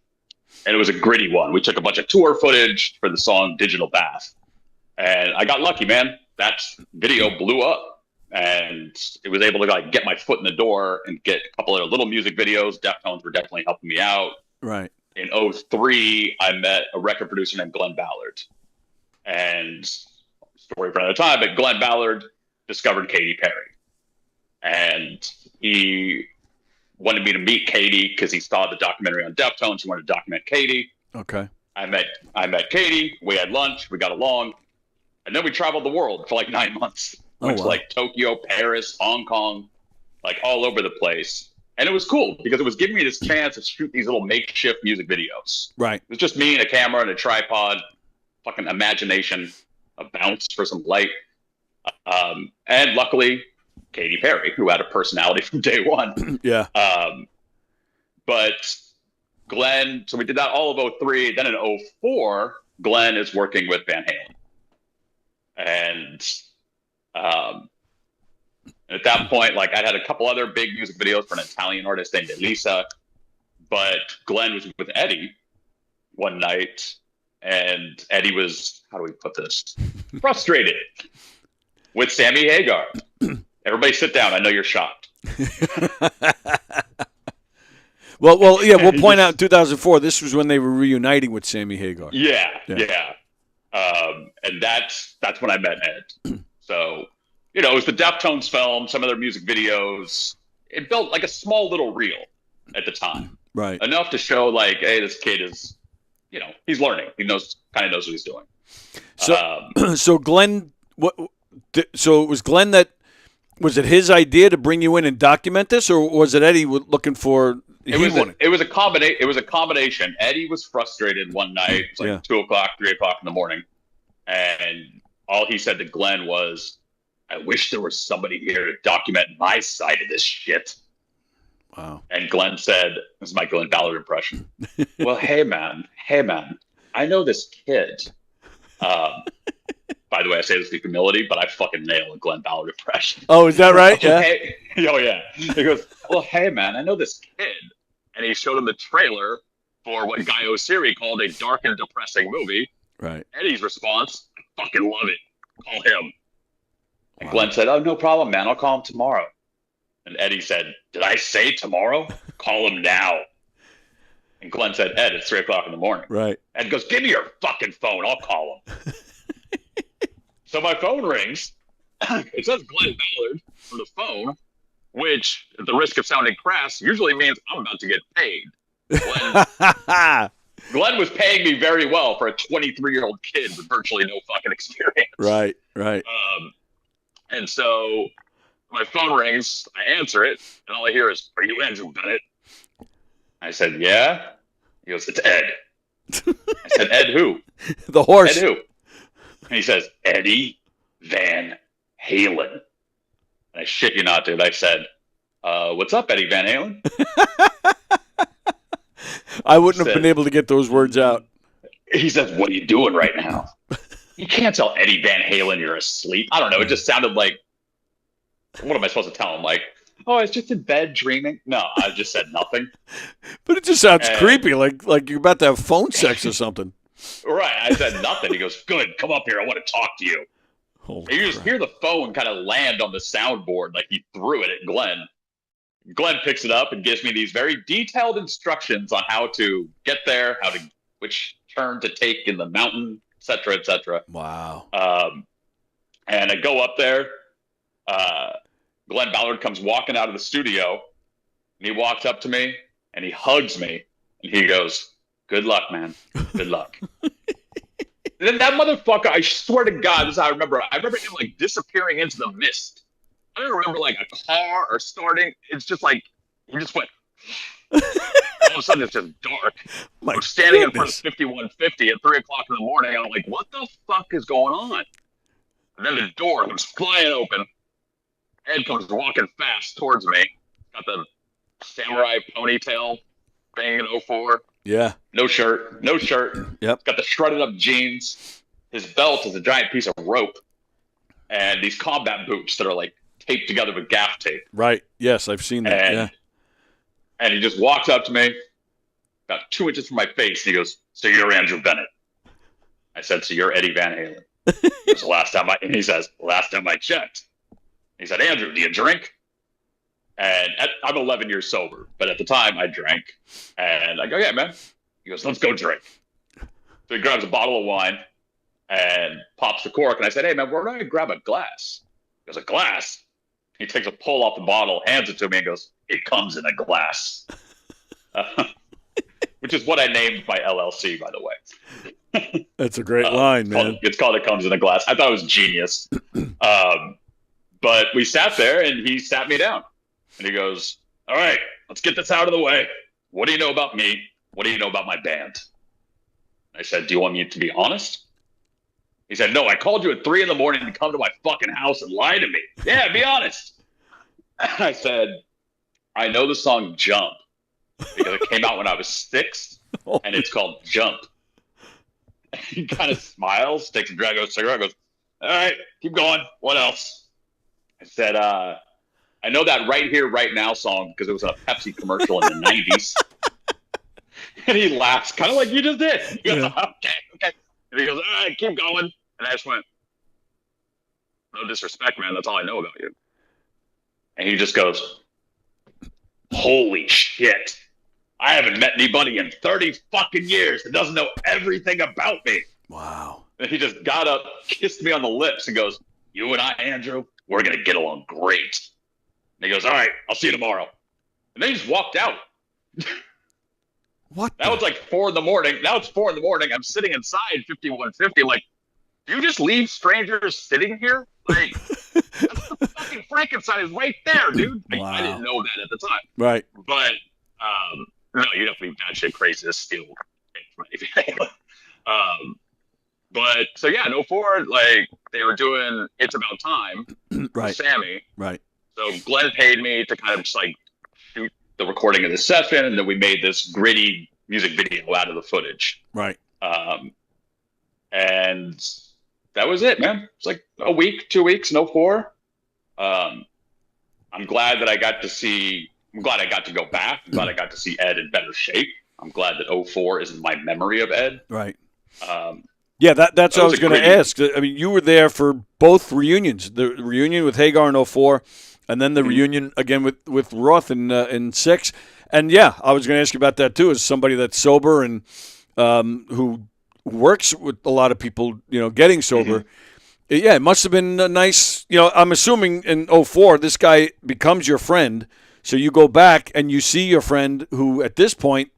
it was a gritty one. We took a bunch of tour footage for the song Digital Bath. And I got lucky, man. That video blew up. And it was able to like get my foot in the door and get a couple of little music videos. Deftones were definitely helping me out. Right. In 2003, I met a record producer named Glenn Ballard. And story for another time, but Glenn Ballard discovered Katy Perry. And he wanted me to meet Katy because he saw the documentary on Deftones. He wanted to document Katy. Okay. I met Katy. We had lunch. We got along. And then we traveled the world for like 9 months. Went to like Tokyo, Paris, Hong Kong, like all over the place. And it was cool because it was giving me this chance to shoot these little makeshift music videos. Right. It was just me and a camera and a tripod, fucking imagination, a bounce for some light. And luckily, Katy Perry, who had a personality from day one. Yeah. But Glenn, so we did that all of 2003. Then in 2004, Glenn is working with Van Halen. And at that point, like I had a couple other big music videos for an Italian artist named Elisa. But Glenn was with Eddie one night. And Eddie was, how do we put this? Frustrated with Sammy Hagar. Everybody sit down. I know you're shocked. Well, yeah, we'll point out in 2004, this was when they were reuniting with Sammy Hagar. Yeah. And that's when I met Ed. So, it was the Deftones film, some of their music videos. It built like a small little reel at the time. Right. Enough to show like, hey, this kid is, he's learning. He kind of knows what he's doing. So, so Glenn, so it was Glenn was it his idea to bring you in and document this, or was it Eddie looking for? It was a combination. Eddie was frustrated one night. It was like 2 o'clock, 3 o'clock in the morning, and all he said to Glenn was, "I wish there was somebody here to document my side of this shit." Wow. And Glenn said, "This is my Glenn Ballard impression." Well, hey man, I know this kid. By the way, I say this with humility, but I fucking nail a Glenn Ballard impression. Oh, is that right? Yeah. Oh, yeah. He goes, well, hey, man, I know this kid. And he showed him the trailer for what Guy O'Siri called a dark and depressing movie. Right. Eddie's response, I fucking love it. Call him. And Glenn said, oh, no problem, man. I'll call him tomorrow. And Eddie said, did I say tomorrow? Call him now. And Glenn said, Ed, it's 3 o'clock in the morning. Right. Ed goes, give me your fucking phone. I'll call him. So my phone rings. It says Glenn Ballard on the phone, which, at the risk of sounding crass, usually means I'm about to get paid. Glenn was paying me very well for a 23-year-old kid with virtually no fucking experience. Right. And so my phone rings. I answer it, and all I hear is, are you Andrew Bennett? I said, yeah. He goes, it's Ed. I said, Ed who? The horse. Ed who? And he says, Eddie Van Halen. And I shit you not, dude. I said, what's up, Eddie Van Halen? I wouldn't have been able to get those words out. he says, "What are you doing right now?" You can't tell Eddie Van Halen you're asleep. I don't know. It just sounded like, what am I supposed to tell him? Like, oh, I was just in bed dreaming. No, I just said nothing. But it just sounds creepy, like you're about to have phone sex or something. Right. I said nothing. He goes, "Good, come up here. I want to talk to you." And you just hear the phone kind of land on the soundboard, like he threw it at Glenn. Glenn picks it up and gives me these very detailed instructions on how to get there, which turn to take in the mountain, et cetera, et cetera. Wow. And I go up there. Glenn Ballard comes walking out of the studio, and he walks up to me, and he hugs me, and he goes, "Good luck, man. Good luck." And then that motherfucker, I swear to God, this is how I remember. I remember him like disappearing into the mist. I don't remember like a car or starting. It's just like he just went. All of a sudden, it's just dark. We're standing in front of 5150 at 3 o'clock in the morning. I'm like, what the fuck is going on? And then the door comes flying open. Ed comes walking fast towards me. Got the samurai ponytail thing in 04. Yeah. No shirt. Yep. Got the shredded up jeans. His belt is a giant piece of rope. And these combat boots that are like taped together with gaff tape. Right. Yes, I've seen that. And he just walks up to me, about 2 inches from my face, and he goes, "So you're Andrew Bennett?" I said, "So you're Eddie Van Halen?" He says, he says, "Last time I checked." He said, "Andrew, do you drink?" And I'm 11 years sober, but at the time I drank. And I go, "Yeah, man." He goes, "Let's go drink." So he grabs a bottle of wine and pops the cork. And I said, "Hey, man, where do I grab a glass?" He goes, "A glass?" He takes a pull off the bottle, hands it to me, and goes, "It comes in a glass." Which is what I named my LLC, by the way. That's a great line, man. It's called "It Comes in a Glass." I thought it was genius. But we sat there, and he sat me down. And he goes, "All right, let's get this out of the way. What do you know about me? What do you know about my band?" I said, "Do you want me to be honest?" He said, "No, I called you at 3 a.m. to come to my fucking house and lie to me. Yeah, be honest." And I said, "I know the song Jump because it came out when I was 6, and it's called Jump." He kind of smiles, takes a drag of a cigarette, goes, "All right, keep going. What else?" I said, "I know that Right Here, Right Now song because it was a Pepsi commercial in the 90s. And he laughs, kind of like you just did. He goes, okay. And he goes, "All right, keep going." And I just went, "No disrespect, man. That's all I know about you." And he just goes, "Holy shit. I haven't met anybody in 30 fucking years that doesn't know everything about me." Wow. And he just got up, kissed me on the lips, and goes, "You and I, Andrew, we're going to get along great." And he goes, "All right, I'll see you tomorrow." And then he just walked out. What? That was like 4 a.m. Now it's 4 a.m. I'm sitting inside 5150. Like, do you just leave strangers sitting here? Like, that's the fucking Frankenstein is right there, dude. Wow. I didn't know that at the time. Right. But, no, you'd have to be batshit crazy to steal. But, so yeah, in 04, like, they were doing It's About Time Right. with Sammy. Right. So Glenn paid me to kind of just like shoot the recording of the session, and then we made this gritty music video out of the footage. Right. And that was it, man. It's like a week, 2 weeks, in 04. I'm glad that I got to go back. I'm glad I got to see Ed in better shape. I'm glad that 04 is in my memory of Ed. Right. Yeah, that's what I was going to ask. I mean, you were there for both reunions. The reunion with Hagar in 04, and then the reunion again with Roth in 06. And yeah, I was going to ask you about that too, as somebody that's sober and who works with a lot of people, getting sober. Yeah, it must have been a nice, I'm assuming in 04, this guy becomes your friend. So you go back and you see your friend who at this point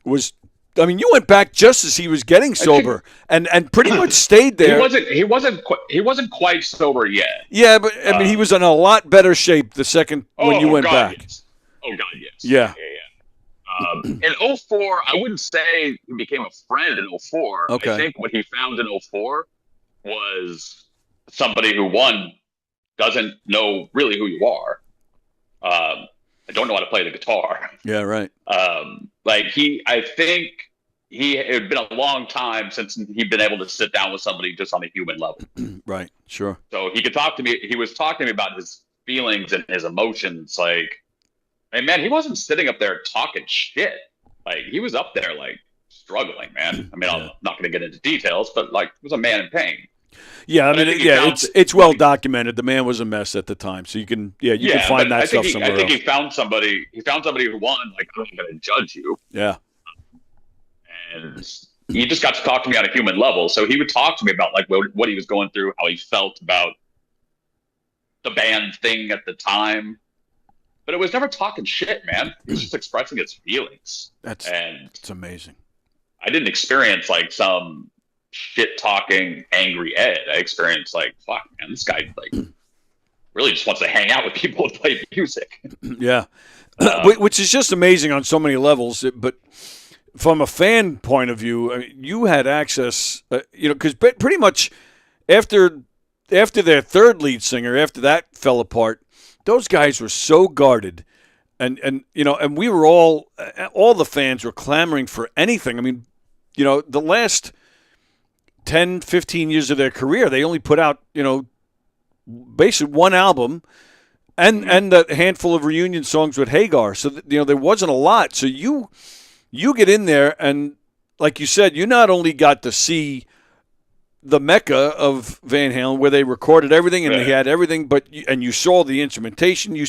was, you went back just as he was getting sober and pretty much stayed there. He wasn't quite sober yet. Yeah, but he was in a lot better shape the second when you went back. Yes. Oh God, yes. Yeah. In 04, I wouldn't say he became a friend in 04. Okay. I think what he found in 04 was somebody who, one, doesn't know really who you are. I don't know how to play the guitar. Yeah, right. I think it had been a long time since he'd been able to sit down with somebody just on a human level. Right. Sure. So he could talk to me. He was talking to me about his feelings and his emotions. Like, hey, man, he wasn't sitting up there talking shit. Like, he was up there, like, struggling, man. I mean, I'm not going to get into details, but, like, he was a man in pain. Yeah, I mean, it's well documented. The man was a mess at the time, so you can can find that stuff somewhere else. I think he found somebody. He found somebody who won. Like, I'm not going to judge you. Yeah. And he just got to talk to me on a human level. So he would talk to me about like what he was going through, how he felt about the band thing at the time. But it was never talking shit, man. He was just expressing his feelings. It's amazing. I didn't experience like some shit talking angry Ed. I experienced like, fuck, man, this guy like really just wants to hang out with people and play music. Yeah, which is just amazing on so many levels. But from a fan point of view, I mean, you had access, because pretty much after their third lead singer, after that fell apart, those guys were so guarded, and we were all the fans were clamoring for anything. I mean, the last 10, 15 years of their career, they only put out, basically one album and a handful of reunion songs with Hagar. So, there wasn't a lot. So you get in there and, like you said, you not only got to see the mecca of Van Halen where they recorded everything and they had everything, but you saw the instrumentation. You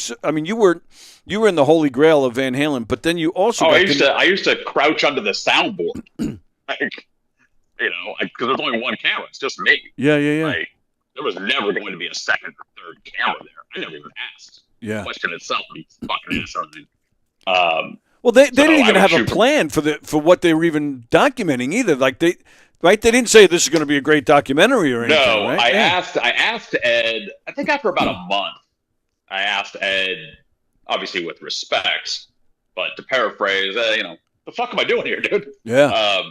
were in the holy grail of Van Halen, but then you also I used to crouch under the soundboard. Because there's only one camera. It's just me. Yeah. Like, there was never going to be a second or third camera there. I never even asked. Yeah. The question itself is fucking something. Well, they didn't even have a plan for what they were even documenting either. Like they didn't say this is going to be a great documentary or anything. No, right? I asked Ed. I think after about a month, I asked Ed, obviously with respect, but to paraphrase, the fuck am I doing here, dude? Yeah.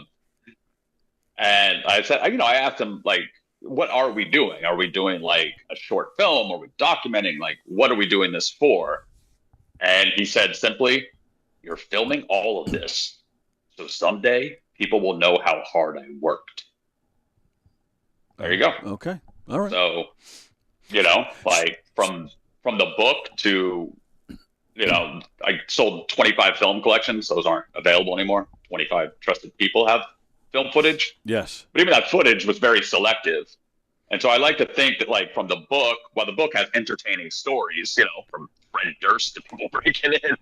And I said, I asked him, like, what are we doing? Are we doing, like, a short film? Are we documenting? Like, what are we doing this for? And he said simply, you're filming all of this, so someday people will know how hard I worked. There you go. Okay. All right. So, like, from the book to, I sold 25 film collections. Those aren't available anymore. 25 trusted people have film footage. Yes. But even that footage was very selective. And so I like to think that, like, from the book, while the book has entertaining stories, from Fred Durst to people breaking in,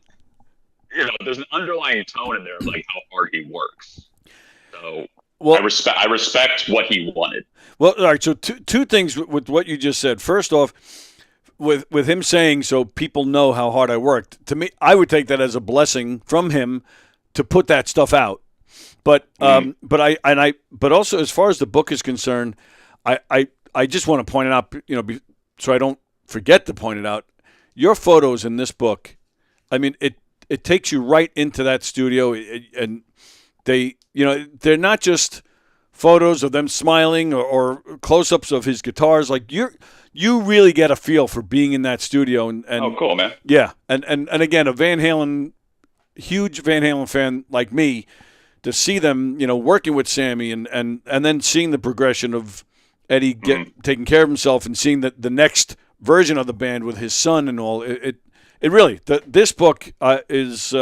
there's an underlying tone in there of, like, how hard he works. So I respect what he wanted. Well, all right, so two things with what you just said. First off, with him saying, so people know how hard I worked, to me, I would take that as a blessing from him to put that stuff out. But but also as far as the book is concerned, I just want to point it out, so I don't forget to point it out. Your photos in this book, I mean, it takes you right into that studio, and they're not just photos of them smiling or close-ups of his guitars. Like you really get a feel for being in that studio. And oh, cool, man. Yeah, and again, a huge Van Halen fan like me, to see them, working with Sammy and then seeing the progression of Eddie taking care of himself and seeing the next version of the band with his son and all, it really, this book is,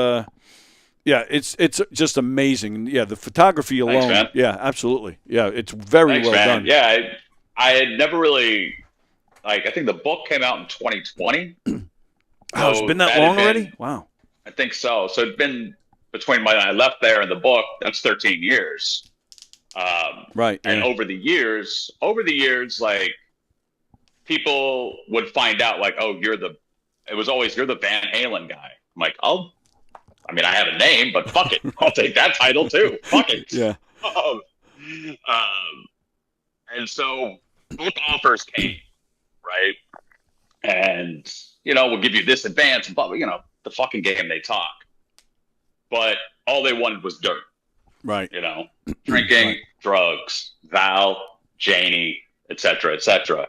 it's just amazing. Yeah, the photography alone. Thanks, man. Yeah, absolutely. Yeah, it's very well done. Yeah, I had never really, like, I think the book came out in 2020. Oh, it's been that long already? Wow. I think so. So it'd been between when I left there and the book, that's 13 years. Right. And yeah. over the years, like, people would find out, like, oh, you're the Van Halen guy. I'm like, I have a name, but fuck it. I'll take that title too. Fuck it. Yeah. And so book offers came, right? And, we'll give you this advance, but, the fucking game they talk. But all they wanted was dirt. Right. Drinking, right. drugs, Val, Janie, et cetera, et cetera.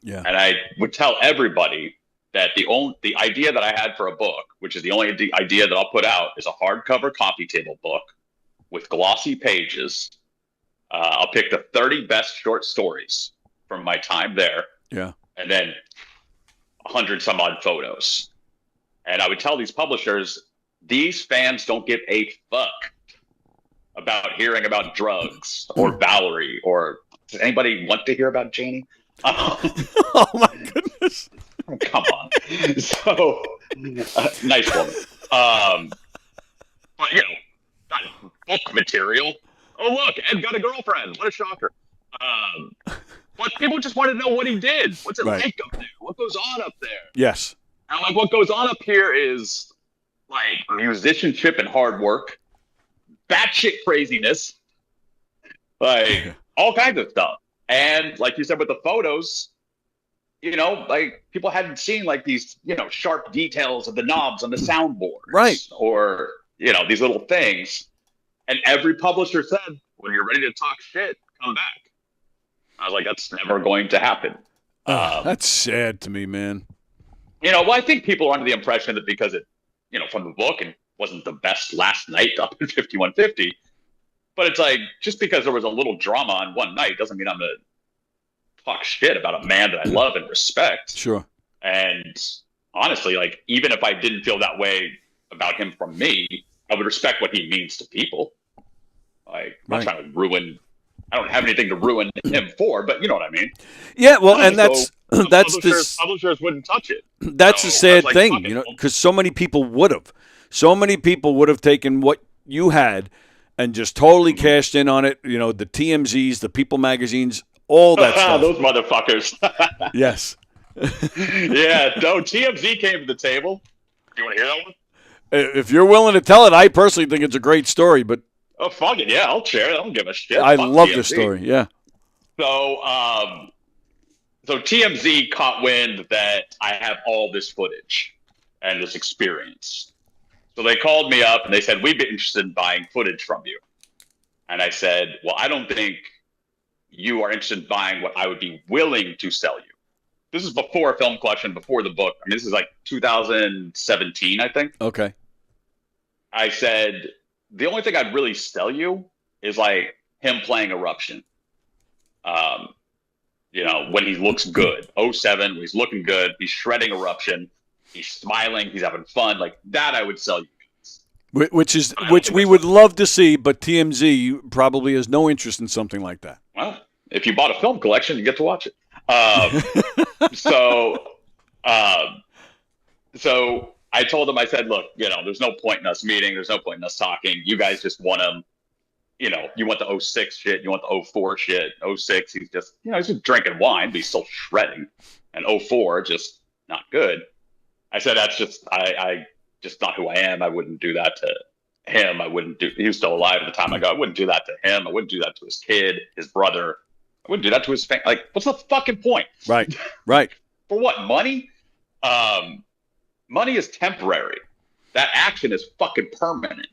Yeah. And I would tell everybody that the idea that I had for a book, which is the only idea that I'll put out, is a hardcover coffee table book with glossy pages. I'll pick the 30 best short stories from my time there. Yeah. And then 100 some odd photos. And I would tell these publishers, these fans don't give a fuck about hearing about drugs or Valerie, or does anybody want to hear about Janie? Oh my goodness. Come on. So, nice woman. But, not book material. Oh, look, Ed got a girlfriend. What a shocker. But people just want to know what he did. What's it like up there? What goes on up there? Yes. And like, what goes on up here is like musicianship and hard work, batshit craziness, like all kinds of stuff. And like you said with the photos, like people hadn't seen like these, sharp details of the knobs on the soundboard, right? Or these little things. And every publisher said, when you're ready to talk shit, come back. I was like, that's never going to happen. That's sad to me, man. Well, I think people are under the impression that because it, from the book, and wasn't the best last night up in 5150, but it's like, just because there was a little drama on one night doesn't mean I'm going to talk shit about a man that I love and respect. Sure. And honestly, like, even if I didn't feel that way about him from me, I would respect what he means to people. Like, I'm not trying to ruin. I don't have anything to ruin him for, but you know what I mean. Yeah, well, and that's publishers wouldn't touch it. That's a sad thing, because so many people would have. So many people would have taken what you had and just totally cashed in on it. The TMZs, the People magazines, all that stuff. Those motherfuckers. Yes. Yeah, no, TMZ came to the table. Do you want to hear that one? If you're willing to tell it, I personally think it's a great story, but. Oh, fuck it. Yeah, I'll share it. I don't give a shit. I Fuck love TMZ. the story, yeah. So TMZ caught wind that I have all this footage and this experience. So they called me up and they said, we'd be interested in buying footage from you. And I said, well, I don't think you are interested in buying what I would be willing to sell you. This is before Film Collection, before the book. I mean, this is like 2017, I think. Okay. I said, the only thing I'd really sell you is like him playing Eruption. When he looks good. 07, when he's looking good, he's shredding Eruption, he's smiling, he's having fun. Like that I would sell you guys. Which we would love to see, but TMZ probably has no interest in something like that. Well, if you bought a Film Collection, you get to watch it. So I told him, I said, look, there's no point in us meeting. There's no point in us talking. You guys just want him, you want the 06 shit. You want the 04 shit. 06, he's just, he's just drinking wine, but he's still shredding. And 04, just not good. I said, that's just, I just not who I am. I wouldn't do that to him. He was still alive at the time. I wouldn't do that to him. I wouldn't do that to his kid, his brother. I wouldn't do that to his family. Like, what's the fucking point? Right. For what? Money? Money is temporary. That action is fucking permanent.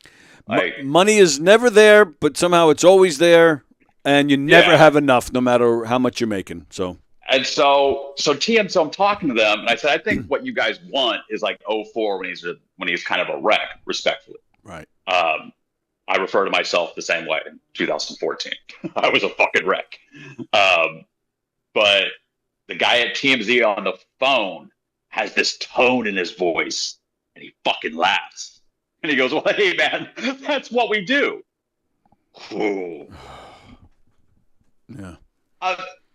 Like, money is never there, but somehow it's always there, and you never have enough, no matter how much you're making. So TM, so I'm talking to them, and I said, I think what you guys want is like 04 when he's kind of a wreck, respectfully. Right. I refer to myself the same way in 2014. I was a fucking wreck. But the guy at TMZ on the phone has this tone in his voice, and he fucking laughs. And he goes, well, hey, man, that's what we do. Ooh. Yeah.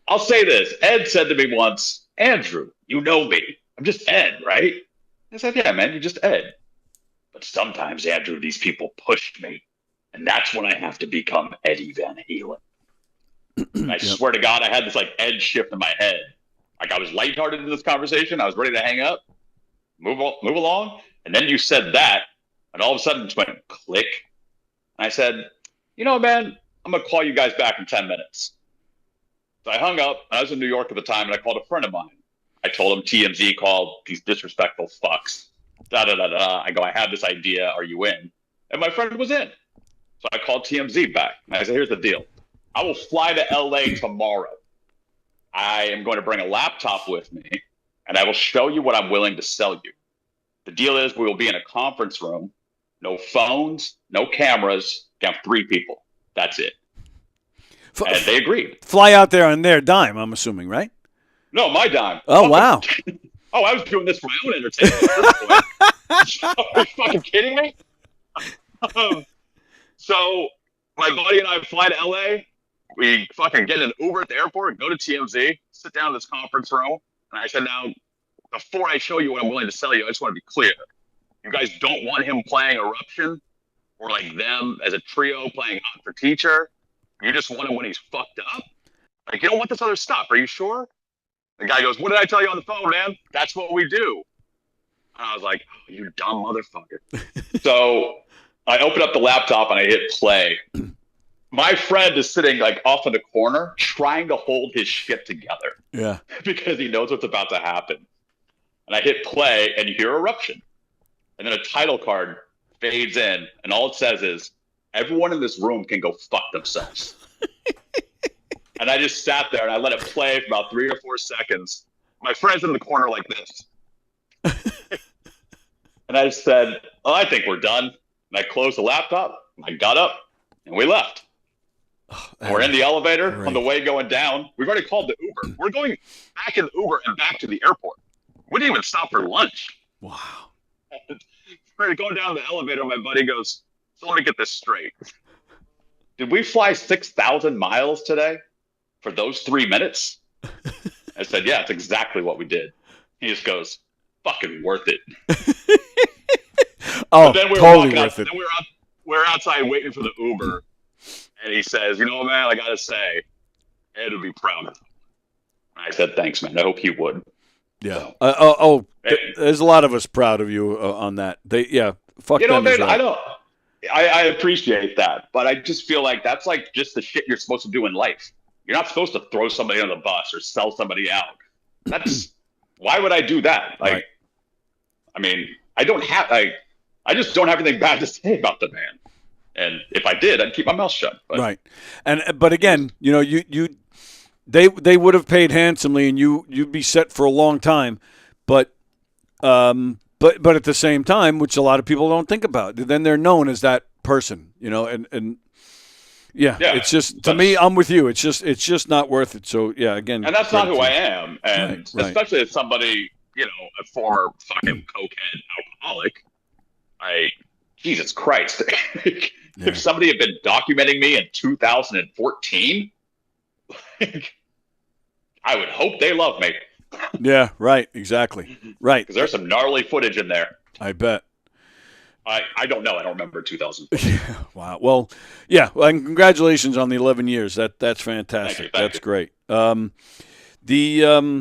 I'll say this. Ed said to me once, Andrew, you know me. I'm just Ed, right? I said, yeah, man, you're just Ed. But sometimes, Andrew, these people push me. And that's when I have to become Eddie Van Halen. And I swear to God, I had this like Ed shift in my head. Like I was lighthearted in this conversation. I was ready to hang up, move along. And then you said that. And all of a sudden it just went click. And I said, man, I'm going to call you guys back in 10 minutes. So I hung up. I was in New York at the time, and I called a friend of mine. I told him TMZ called, these disrespectful fucks. I go, I have this idea. Are you in? And my friend was in. So I called TMZ back. And I said, here's the deal. I will fly to LA tomorrow. I am going to bring a laptop with me, and I will show you what I'm willing to sell you. The deal is we will be in a conference room. no phones, no cameras. You can have 3 people. That's it. And they agreed. Fly out there on their dime, I'm assuming, right? No, my dime. Oh, wow. Oh, I was doing this for my own entertainment at this point. Are you fucking kidding me? So my buddy and I fly to LA. We fucking get an Uber at the airport, go to TMZ, sit down in this conference room, and I said, now, before I show you what I'm willing to sell you, I just want to be clear. You guys don't want him playing Eruption or like them as a trio playing Hot for Teacher. You just want him when he's fucked up. Like, you don't want this other stuff. Are you sure? The guy goes, what did I tell you on the phone, man? That's what we do. And I was like, oh, you dumb motherfucker. So I open up the laptop and I hit play. My friend is sitting like off in the corner trying to hold his shit together. Yeah. Because he knows what's about to happen. And I hit play and you hear Eruption. And then a title card fades in and all it says is, everyone in this room can go fuck themselves. And I just sat there and I let it play for about 3 or 4 seconds. My friend's in the corner like this. And I just said, oh, I think we're done. And I closed the laptop. I got up and we left. And we're in the elevator on the way going down. We've already called the Uber. We're going back in the Uber and back to the airport. We didn't even stop for lunch. Wow. We're going down the elevator. My buddy goes, so let me get this straight. Did we fly 6,000 miles today for those 3 minutes? I said, yeah, it's exactly what we did. He just goes, fucking worth it. Oh, then we totally worth it. Then we're outside waiting for the Uber. And he says, you know, man, I got to say, Ed would be proud of you. I said, thanks, man. I hope he would. Yeah. There's a lot of us proud of you on that. Fuck you know, them. man, Right. I appreciate that, but I just feel like that's like just the shit you're supposed to do in life. You're not supposed to throw somebody on the bus or sell somebody out. That's why would I do that? Like, Right. I mean, I just don't have anything bad to say about the man. And if I did, I'd keep my mouth shut. But. Right. But again, you know, they would have paid handsomely, and you'd be set for a long time. But at the same time, which a lot of people don't think about, then they're known as that person, you know, and it's just, to me, I'm with you. It's just not worth it. So yeah, again, And that's not who I am. And Right. especially as somebody, you know, a former fucking cokehead alcoholic, Jesus Christ. If somebody had been documenting me in 2014, I would hope they love me. Yeah, right, exactly. Right. Because there's some gnarly footage in there. I bet. I don't know. I don't remember 2014. Wow. Well, yeah. Well, and congratulations on the 11 years. That's fantastic. That's great. And you know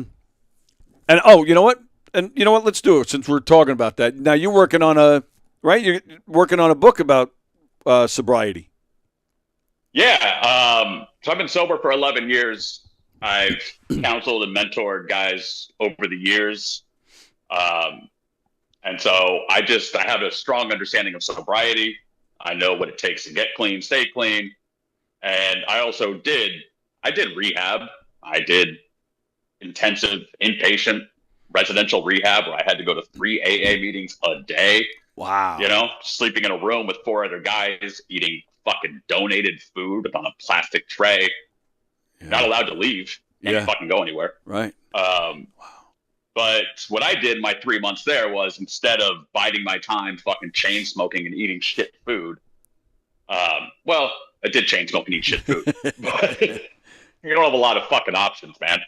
what? Let's do it since we're talking about that. Now you're working on You're working on a book about sobriety. Yeah. So I've been sober for 11 years. I've counseled and mentored guys over the years. And so I have a strong understanding of sobriety. I know what it takes to get clean, stay clean. And I did rehab. I did intensive inpatient residential rehab where I had to go to 3 AA meetings a day. Wow. You know, sleeping in a room with 4 other guys, eating fucking donated food on a plastic tray. Yeah. Not allowed to leave. Can't fucking go anywhere. Right. But what I did my 3 months there was, instead of biding my time fucking chain smoking and eating shit food, well, I did chain smoke and eat shit food, but you don't have a lot of fucking options, man.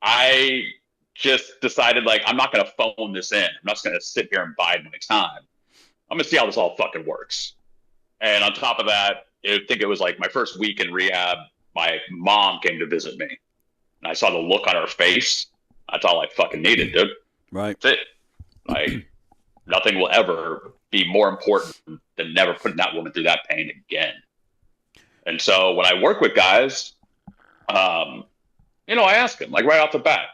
I just decided, like, I'm not going to phone this in. I'm not just going to sit here and bide my time. I'm going to see how this all fucking works. And on top of that, I think it was like my first week in rehab, my mom came to visit me. And I saw the look on her face. That's all I fucking needed, dude. Right. That's it. Like, nothing will ever be more important than never putting that woman through that pain again. And so when I work with guys, I ask them, like, right off the bat,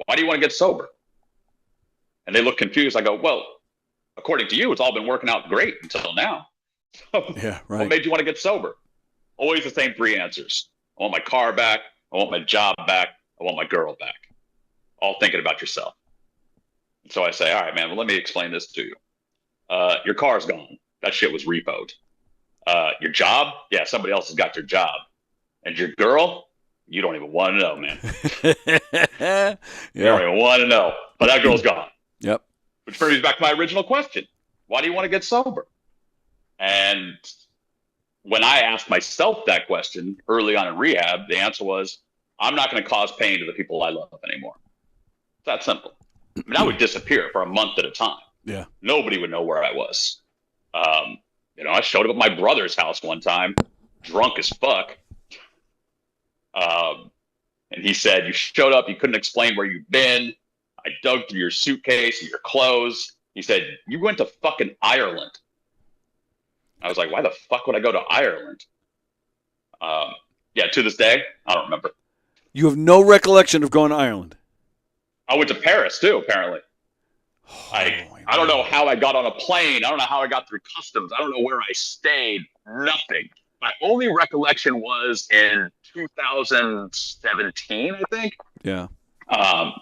why do you want to get sober? And they look confused. I go, well, according to you, it's all been working out great until now. Yeah, right. What made you want to get sober? Always the same 3 answers. I want my car back. I want my job back. I want my girl back. All thinking about yourself. And so I say, all right, man, well, let me explain this to you. Your car's gone. That shit was repoed. Your job? Yeah, somebody else has got your job. And your girl? You don't even want to know, man. You don't even want to know. But that girl's gone. Yep. Which brings me back to my original question. Why do you want to get sober? And when I asked myself that question early on in rehab, the answer was, I'm not going to cause pain to the people I love anymore. It's that simple. I mean, I would disappear for a month at a time. Yeah. Nobody would know where I was. I showed up at my brother's house one time, drunk as fuck. And he said, you showed up, you couldn't explain where you've been. I dug through your suitcase and your clothes. He said, you went to fucking Ireland. I was like, why the fuck would I go to Ireland? To this day, I don't remember. You have no recollection of going to Ireland? I went to Paris, too, apparently. I don't know how I got on a plane. I don't know how I got through customs. I don't know where I stayed. Nothing. My only recollection was in 2017, I think. Yeah.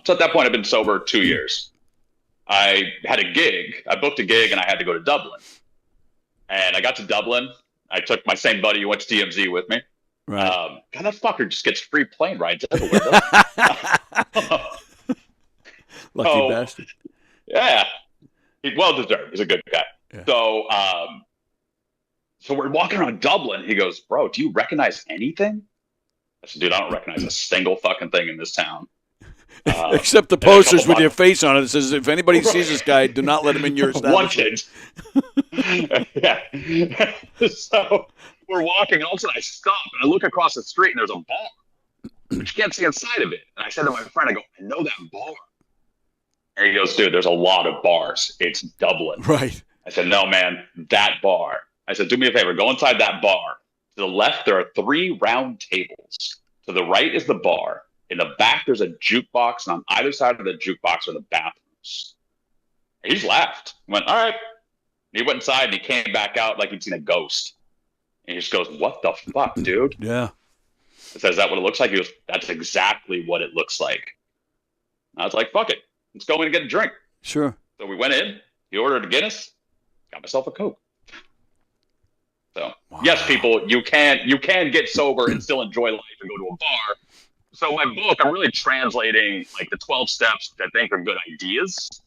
So at that point, I've been sober 2 years. I had a gig. I booked a gig, and I had to go to Dublin. And I got to Dublin. I took my same buddy who went to DMZ with me. Right. God, that fucker just gets free plane rides everywhere. Lucky bastard. Yeah. He's well deserved. He's a good guy. Yeah. So we're walking around Dublin. He goes, bro, do you recognize anything? I said, dude, I don't recognize a single fucking thing in this town. Except the posters with your face on it. It says, if anybody sees this guy, do not let him in your establishment. Wanted. Yeah. So we're walking, and all of a sudden I stop, and I look across the street, and there's a bar. But you can't see inside of it. And I said to my friend, I go, I know that bar. And he goes, dude, there's a lot of bars. It's Dublin. Right. I said, no, man, that bar. I said, do me a favor, go inside that bar. To the left, there are 3 round tables. To the right is the bar. In the back, there's a jukebox, and on either side of the jukebox are the bathrooms. And he just laughed. He went, all right. And he went inside, and he came back out like he'd seen a ghost. And he just goes, what the fuck, dude? Yeah. I said, is that what it looks like? He goes, that's exactly what it looks like. And I was like, fuck it. Let's go in and get a drink. Sure. So we went in. He ordered a Guinness. Got myself a Coke. So, yes, people, you can get sober and still enjoy life and go to a bar. So my book, I'm really translating like the 12 steps that I think are good ideas.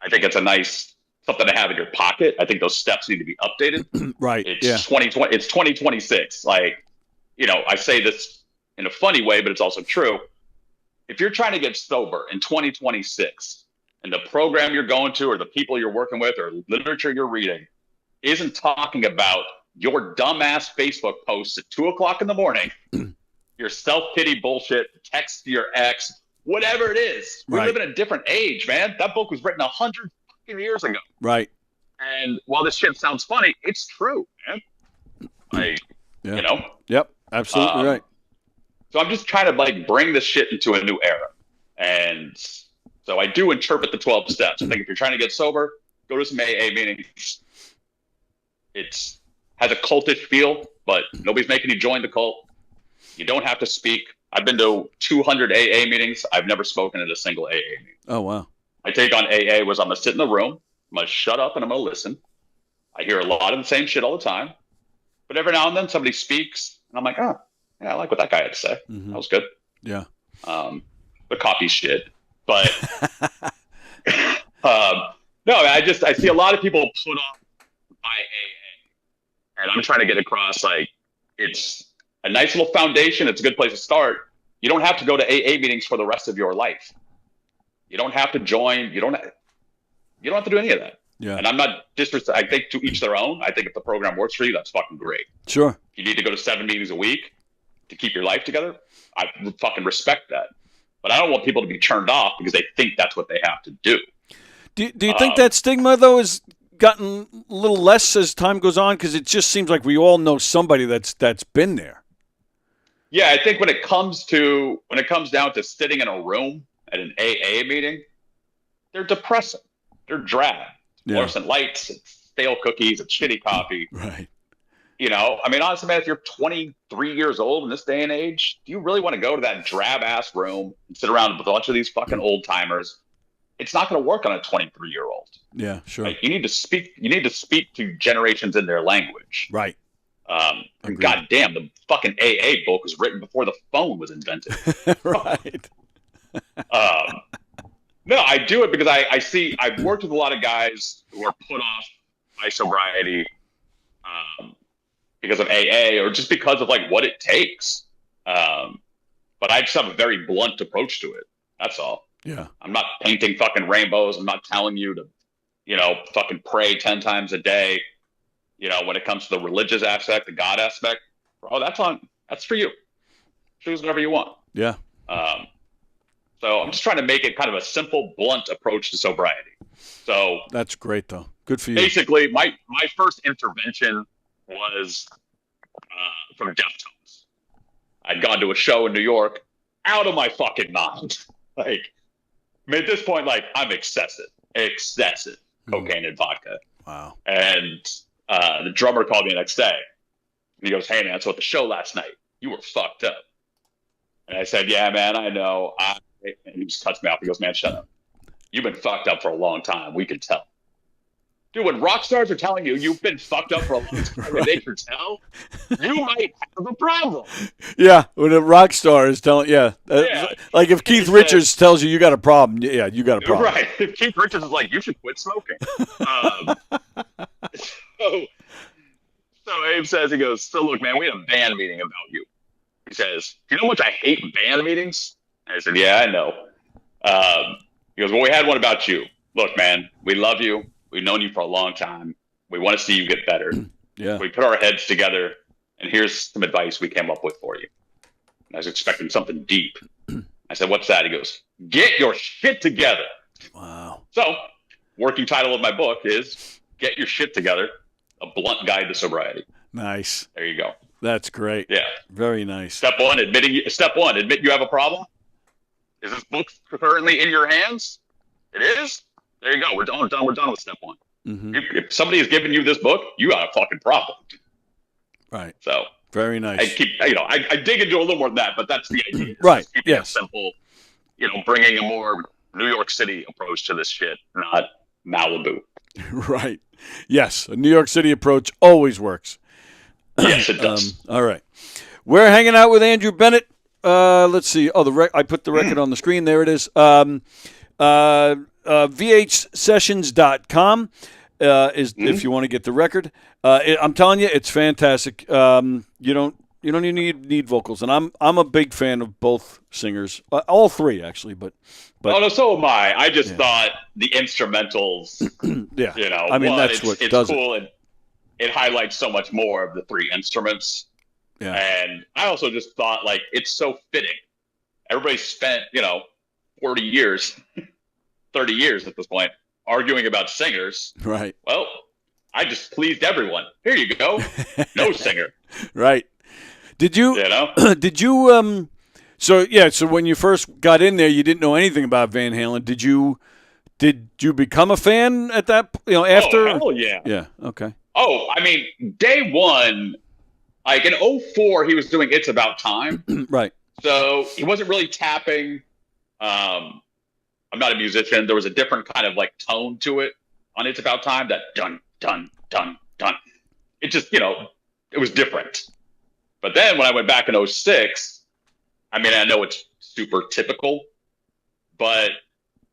I think it's a nice something to have in your pocket. I think those steps need to be updated. Right. It's Yeah. 2020. It's 2026. Like, I say this in a funny way, but it's also true. If you're trying to get sober in 2026 and the program you're going to or the people you're working with or literature you're reading isn't talking about your dumbass Facebook posts at 2:00 in the morning, your self-pity bullshit, text to your ex, whatever it is. We Right. live in a different age, man. That book was written 100 fucking years ago. Right. And while this shit sounds funny, it's true, man. Yeah. Yep. Absolutely right. So I'm just trying to bring this shit into a new era. And so I do interpret the 12 steps. I think if you're trying to get sober, go to some AA meetings. It has a cultish feel, but nobody's making you join the cult. You don't have to speak. I've been to 200 AA meetings. I've never spoken at a single AA meeting. Oh, wow. My take on AA was I'm going to sit in the room, I'm going to shut up, and I'm going to listen. I hear a lot of the same shit all the time. But every now and then somebody speaks, and I'm like, oh, yeah, I like what that guy had to say. Mm-hmm. That was good. Yeah. The copy shit. But no, I see a lot of people put off by AA. And I'm trying to get across, it's a nice little foundation. It's a good place to start. You don't have to go to AA meetings for the rest of your life. You don't have to join. You don't have to do any of that. Yeah. And I'm not I think to each their own. I think if the program works for you, that's fucking great. Sure. If you need to go to 7 meetings a week to keep your life together, I fucking respect that. But I don't want people to be turned off because they think that's what they have to do. Do you think that stigma, though, has gotten a little less as time goes on? Because it just seems like we all know somebody that's been there. Yeah, I think when it comes down to sitting in a room at an AA meeting, they're depressing. They're drab. Yeah. Fluorescent lights, it's stale cookies, it's shitty coffee. Right. Honestly, man, if you're 23 years old in this day and age, do you really want to go to that drab ass room and sit around with a bunch of these fucking old timers it's not going to work on a 23-year-old. Yeah, sure. Right? You need to speak to generations in their language. Right. God damn, the fucking AA book was written before the phone was invented. Right. No, I do it because I've worked with a lot of guys who are put off by sobriety because of AA or just because of like what it takes. But I just have a very blunt approach to it. That's all. Yeah. I'm not painting fucking rainbows. I'm not telling you to, fucking pray 10 times a day. When it comes to the religious aspect, the God aspect, that's for you. Choose whatever you want. Yeah. So I'm just trying to make it kind of a simple, blunt approach to sobriety. So that's great, though. Good for you. Basically, my first intervention was from Deftones. I'd gone to a show in New York, out of my fucking mind. Like, at this point, like, I'm excessive cocaine and vodka. Wow. And the drummer called me the next day. And he goes, "Hey, man, so at the show last night, you were fucked up." And I said, "Yeah, man, I know." And he just cuts me off. He goes, "Man, shut up. You've been fucked up for a long time. We can tell." Dude, when rock stars are telling you you've been fucked up for a long time, and they can tell, you might have a problem. Yeah, when a rock star is telling, like if Keith Richards tells you got a problem, yeah, you got a problem. Right. If Keith Richards is like, "You should quit smoking." So Abe says, he goes, "So look, man, we had a band meeting about you." He says, "Do you know how much I hate band meetings?" And I said, "Yeah, I know." He goes, "Well, we had one about you. Look, man, we love you. We've known you for a long time. We want to see you get better. Yeah. We put our heads together, and here's some advice we came up with for you." And I was expecting something deep. I said, "What's that?" He goes, "Get your shit together." Wow. So, working title of my book is "Get Your Shit Together, A Blunt Guide to Sobriety." Nice. There you go. That's great. Yeah. Very nice. Step one, admit you have a problem. Is this book currently in your hands? It is? There you go. We're done with step one. Mm-hmm. If somebody has given you this book, you got a fucking problem. Right. So very nice. I dig into a little more than that, but that's the idea. Right. Keeping it simple, bringing a more New York City approach to this shit, not Malibu. Right. Yes. A New York City approach always works. Yes, it does. All right. We're hanging out with Andrew Bennett. Let's see. Oh, I put the record on the screen. There it is. VHsessions.com is if you want to get the record. I'm telling you, it's fantastic. You don't even need vocals, and I'm a big fan of both singers, all three actually. But oh no, so am I. I just thought the instrumentals. Yeah, I mean that's what does cool, it. And it highlights so much more of the three instruments. Yeah, and I also just thought like it's so fitting. Everybody spent 40 years. 30 years at this point, arguing about singers. Right. Well, I just pleased everyone. Here you go. No singer. Right. Did you, so when you first got in there, you didn't know anything about Van Halen. Did you become a fan at that, after? Oh, hell yeah. Yeah. Okay. Oh, I mean, day one, like in 2004, he was doing It's About Time. Right. So he wasn't really tapping, I'm not a musician. There was a different kind of like tone to it on It's About Time, that dun, dun, dun, dun. It just, it was different. But then when I went back in 2006, I mean, I know it's super typical, but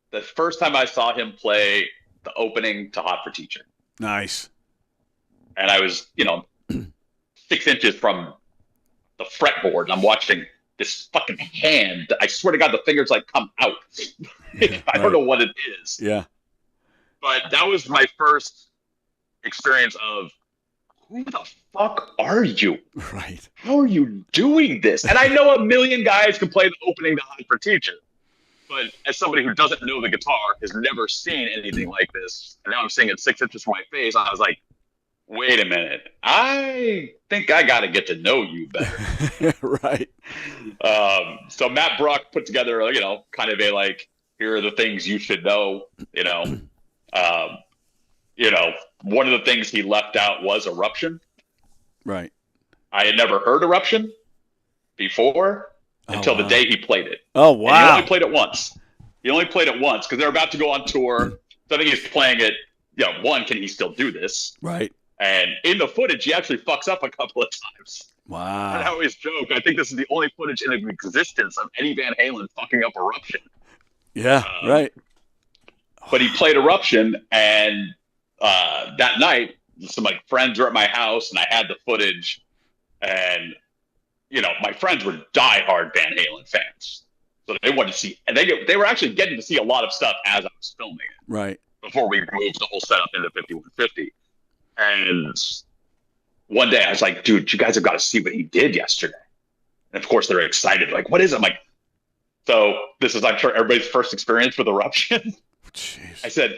the first time I saw him play the opening to Hot for Teacher. Nice. And I was, 6 inches from the fretboard, and I'm watching this fucking hand. I swear to God, the fingers like come out. I don't know what it is. Yeah. But that was my first experience of, who the fuck are you? Right. How are you doing this? And I know a million guys can play the opening to Hot for Teacher. But as somebody who doesn't know the guitar, has never seen anything like this, and now I'm seeing it 6 inches from my face, I was like, wait a minute. I think I got to get to know you better. Right. So Matt Bruck put together, kind of a like, here are the things you should know. One of the things he left out was Eruption. Right. I had never heard Eruption before until the day he played it. Oh wow! And he only played it once. He only played it once because they're about to go on tour. So I think he's playing it. One, can he still do this? Right. And in the footage, he actually fucks up a couple of times. Wow. And I always joke, I think this is the only footage in existence of Eddie Van Halen fucking up Eruption. Yeah, right. But he played Eruption, and that night, some friends were at my house, and I had the footage, and my friends were diehard Van Halen fans, so they wanted to see, and they were actually getting to see a lot of stuff as I was filming it. Right. Before we moved the whole setup into 5150, and one day I was like, "Dude, you guys have got to see what he did yesterday." And of course, they're excited. Like, what is it? I'm like, so this is, I'm sure, everybody's first experience with Eruption. Jeez. I said,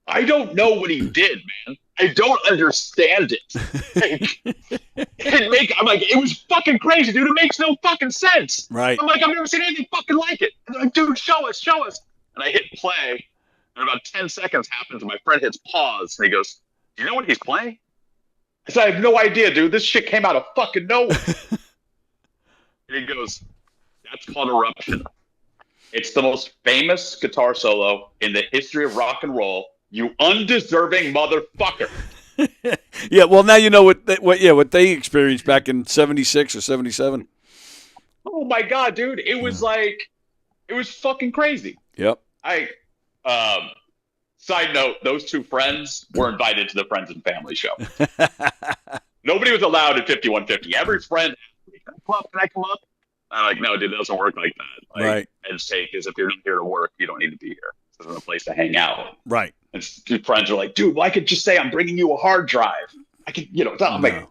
I don't know what he did, man. I don't understand it. I'm like, it was fucking crazy, dude. It makes no fucking sense. Right. I'm like, I've never seen anything fucking like it. And they're like, dude, show us. And I hit play, and about 10 seconds happens, and my friend hits pause, and he goes, do you know what he's playing? I said, I have no idea, dude. This shit came out of fucking nowhere. And he goes, that's called Eruption. It's the most famous guitar solo in the history of rock and roll. You undeserving motherfucker. Yeah, well, now you know what they experienced back in 76 or 77. Oh my god, dude. It was it was fucking crazy. Yep. Side note, those two friends were invited to the Friends and Family show. Nobody was allowed at 5150. Every friend asked me, can I come up? I'm like, no, dude, it doesn't work like that. Right. Ed's take is if you're not here to work, you don't need to be here. This isn't a place to hang out. Right. And two friends are like, dude, well, I could just say I'm bringing you a hard drive. I could, I'm like,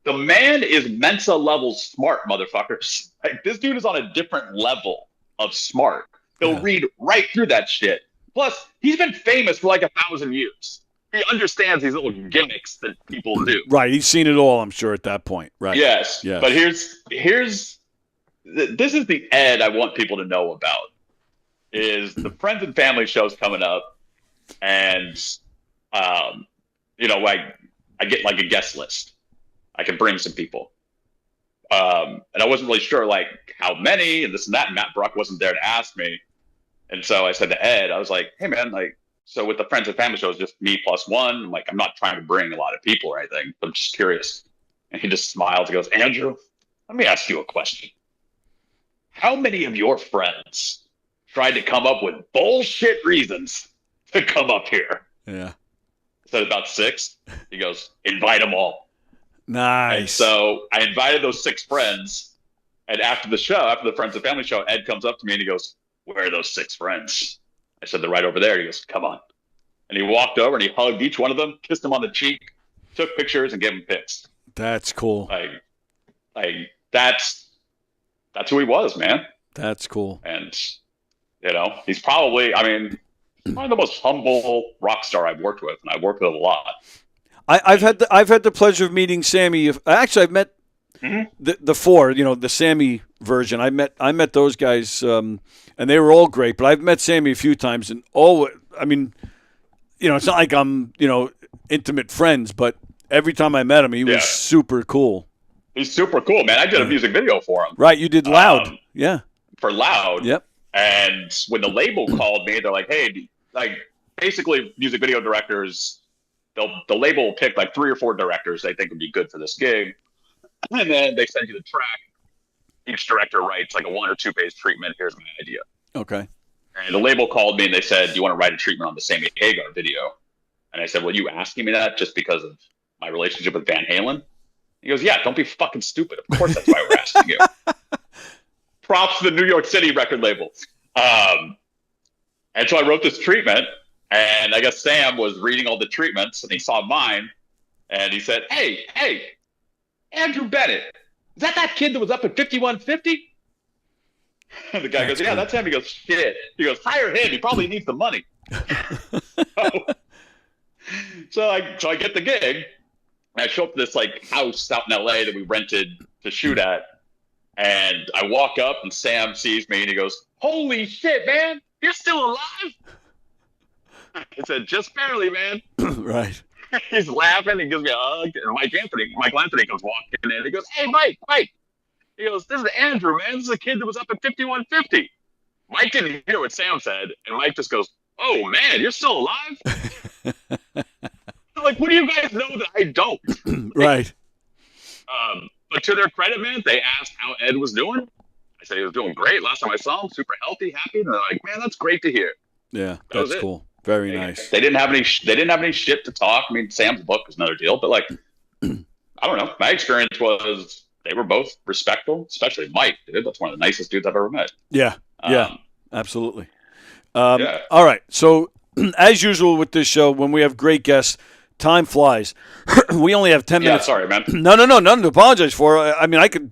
the man is Mensa level smart, motherfuckers. Like, this dude is on a different level of smart. He'll read right through that shit. Plus, he's been famous for like 1,000 years. He understands these little gimmicks that people do. Right. He's seen it all, I'm sure, at that point. Right. Yes. But this is the Ed I want people to know about. Is the Friends and Family show's coming up, and I get like a guest list. I can bring some people, and I wasn't really sure like how many and this and that. And Matt Bruck wasn't there to ask me, and so I said to Ed, I was like, "Hey man, so with the Friends and Family show, it's just me plus one. Like, I'm not trying to bring a lot of people or anything. I'm just curious." And he just smiles and goes, "Andrew, let me ask you a question. How many of your friends tried to come up with bullshit reasons to come up here?" Yeah. I said about 6. He goes, invite them all. Nice. And so I invited those 6 friends. And after the show, after the Friends and Family show, Ed comes up to me and he goes, where are those 6 friends? I said, they're right over there. He goes, come on. And he walked over and he hugged each one of them, kissed them on the cheek, took pictures, and gave them pics. That's cool. That's who he was, man. That's cool. And he's probably, one of the most humble rock star I've worked with, and I've worked with a lot. I've had the pleasure of meeting Sammy. Actually, I've met the 4, the Sammy version. I met those guys, and they were all great. But I've met Sammy a few times, and it's not like I'm intimate friends, but every time I met him, he was super cool. He's super cool, man. I did a music video for him. Right, you did Loud, for Loud. Yep. And when the label called me, they're like, "Hey, basically, music video directors, the label will pick 3 or 4 directors they think would be good for this gig, and then they send you the track. Each director writes a 1 or 2 page treatment. Here's my idea." Okay. And the label called me and they said, "Do you want to write a treatment on the Sammy Hagar video?" And I said, "Well, you asking me that just because of my relationship with Van Halen?" He goes, "Yeah, don't be fucking stupid. Of course that's why we're asking you." Props to the New York City record label. And so I wrote this treatment, and I guess Sam was reading all the treatments, and he saw mine, and he said, Hey, Andrew Bennett, is that kid that was up at 5150? And the guy goes, "Yeah, that's him." He goes, "Shit." He goes, "Hire him. He probably needs the money." So I get the gig. I show up to this house out in LA that we rented to shoot at. And I walk up and Sam sees me and he goes, "Holy shit, man, you're still alive?" I said, "Just barely, man." Right. He's laughing. He gives me a hug. And Michael Anthony comes walking in. He goes, "Hey, Mike. He goes, "This is Andrew, man. This is a kid that was up at 5150. Mike didn't hear what Sam said, and Mike just goes, "Oh man, you're still alive?" Like, what do you guys know that I don't? Right. But to their credit, man, they asked how Ed was doing. I said he was doing great. Last time I saw him, super healthy, happy. And they're like, "Man, that's great to hear." Yeah, That was that's it. cool. Very nice. They didn't have any. They didn't have any shit to talk. I mean, Sam's book was another deal, but like, I don't know. My experience was they were both respectful, especially Mike. Dude, that's one of the nicest dudes I've ever met. Yeah, absolutely. Yeah. All right. So, as usual with this show, when we have great guests, time flies. We only have 10 minutes. Sorry, man. No, nothing to apologize for. I mean, I could,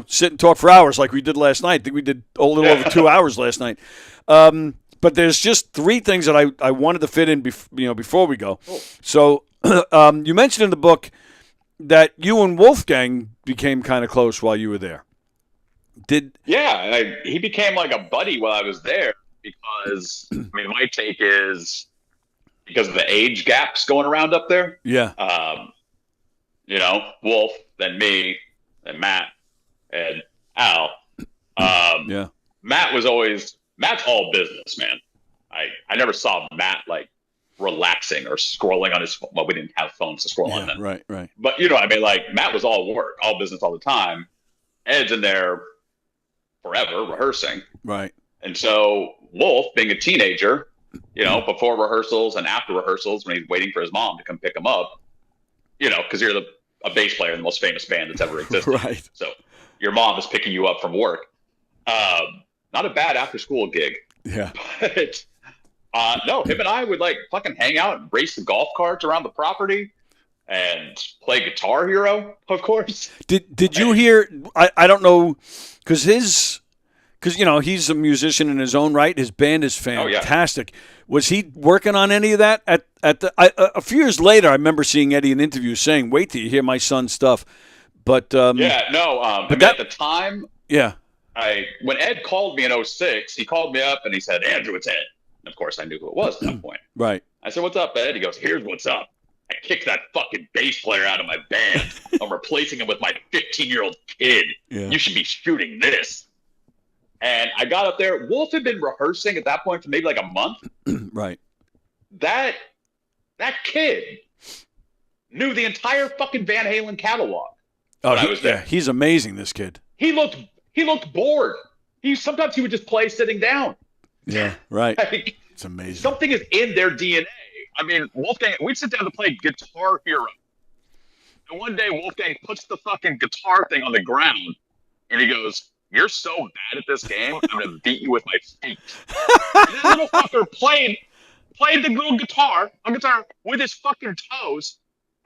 sit and talk for hours like we did last night. I think we did a little over 2 hours last night. But there's just three things that I wanted to fit in, before we go. Cool. So, you mentioned in the book that you and Wolfgang became kind of close while you were there. He became like a buddy while I was there because, I mean, my take is because of the age gaps going around up there. Yeah. Wolf, then me, then Matt, and Al. Yeah. Matt's all business, man. I never saw Matt like relaxing or scrolling on his phone. Well, we didn't have phones to scroll on then. Right. But I mean, like Matt was all work, all business all the time. Ed's in there forever rehearsing. Right. And so Wolf, being a teenager, before rehearsals and after rehearsals, when he's waiting for his mom to come pick him up, because you're a bass player in the most famous band that's ever existed. Right. So your mom is picking you up from work. Not a bad after-school gig. Yeah. But no, him and I would like fucking hang out and race the golf carts around the property and play Guitar Hero, of course. Did you hear? I don't know, because he's a musician in his own right. His band is fantastic. Was he working on any of that a few years later? I remember seeing Eddie in interviews saying, "Wait till you hear my son's stuff." But at the time, yeah. When Ed called me in 2006, he called me up and he said, "Andrew, it's Ed." And of course, I knew who it was at that point. Right. I said, "What's up, Ed?" He goes, "Here's what's up. I kicked that fucking bass player out of my band. I'm replacing him with my 15-year-old kid. Yeah. You should be shooting this." And I got up there. Wolf had been rehearsing at that point for maybe like a month. Right. That kid knew the entire fucking Van Halen catalog. Oh, I was there. He's amazing, this kid. He looked bored. Sometimes he would just play sitting down. Yeah, right. Like, it's amazing. Something is in their DNA. I mean, Wolfgang, we'd sit down to play Guitar Hero. And one day Wolfgang puts the fucking guitar thing on the ground and he goes, "You're so bad at this game, I'm going to beat you with my feet." And that little fucker played the little guitar with his fucking toes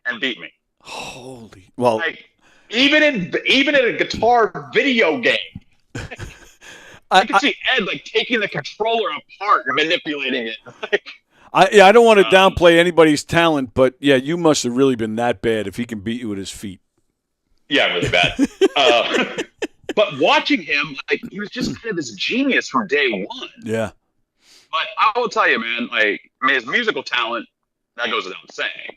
and beat me. Holy. Well, like, even in a guitar video game. I could see Ed like taking the controller apart and manipulating it. I don't want to downplay anybody's talent, but yeah, you must have really been that bad if he can beat you with his feet. Yeah, really bad. But watching him, like, he was just kind of this genius from day one. Yeah. But I will tell you, man, his musical talent, that goes without saying.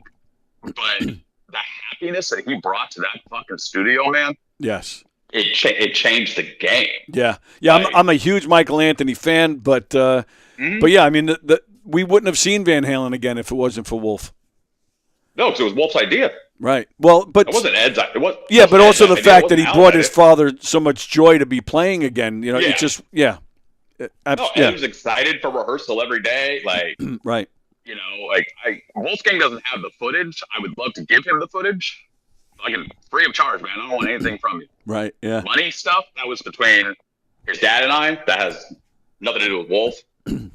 But the happiness that he brought to that fucking studio, man. Yes. It changed the game. Yeah. I'm a huge Michael Anthony fan, but yeah, I mean, we wouldn't have seen Van Halen again if it wasn't for Wolf. No, because it was Wolf's idea. Right. Well, but it wasn't Ed's. Yeah, but also the fact that he brought his father so much joy to be playing again. It just Ed was excited for rehearsal every day. Like, right. Wolfgang doesn't have the footage. I would love to give him the footage. I can free of charge, man. I don't want anything from you. Right. Yeah. Money stuff that was between his dad and I. That has nothing to do with Wolf.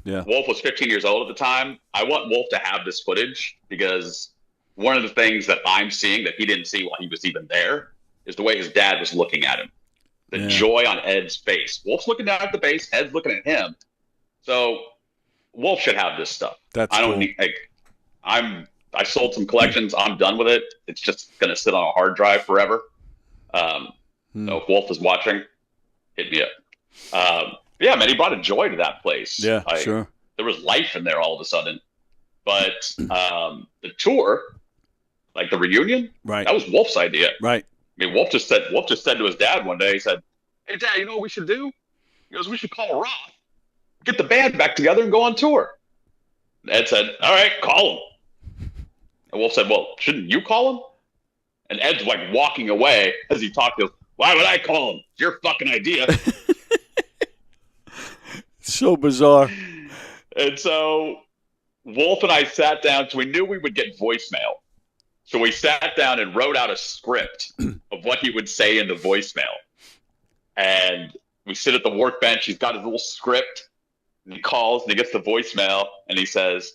Yeah. Wolf was 15 years old at the time. I want Wolf to have this footage because one of the things that I'm seeing that he didn't see while he was even there is the way his dad was looking at him. The joy on Ed's face. Wolf's looking down at the bass. Ed's looking at him. So Wolf should have this stuff. That's I don't cool. need. I sold some collections. I'm done with it. It's just going to sit on a hard drive forever. So if Wolf is watching, hit me up. Yeah, man, he brought a joy to that place. Yeah, sure. There was life in there all of a sudden. But the tour, like the reunion, right? That was Wolf's idea. Right. I mean, Wolf just said to his dad one day, he said, "Hey, Dad, you know what we should do?" He goes, "We should call Roth get the band back together and go on tour. And Ed said, all right, call him. And Wolf said, well, shouldn't you call him? And Ed's like walking away as he talked to him. Why would I call him? It's your fucking idea. So bizarre. And so Wolf and I sat down, so we knew we would get voicemail. So we sat down and wrote out a script of what he would say in the voicemail. And we sit at the workbench. He's got his little script. And he calls and he gets the voicemail. And he says,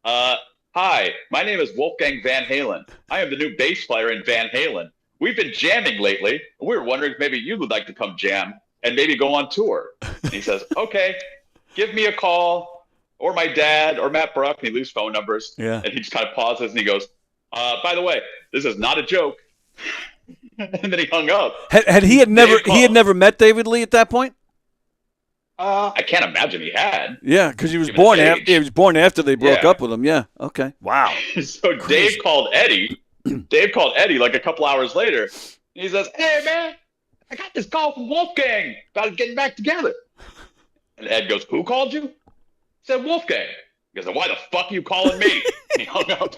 hi, my name is Wolfgang Van Halen. I am the new bass player in Van Halen. We've been jamming lately. And we were wondering if maybe you would like to come jam and maybe go on tour. And he says, okay, give me a call, or my dad, or Matt Bruck. And he leaves phone numbers. Yeah. And he just kind of pauses and he goes, by the way, this is not a joke. And then he hung up. He had never met David Lee at that point? I can't imagine he had. Yeah, because he was born after they broke up with him. Yeah. Okay. Wow. So Dave called Eddie. Dave called Eddie like a couple hours later. He says, hey, man, I got this call from Wolfgang about us getting back together. And Ed goes, who called you? He said, Wolfgang. He goes, why the fuck are you calling me? And he hung up.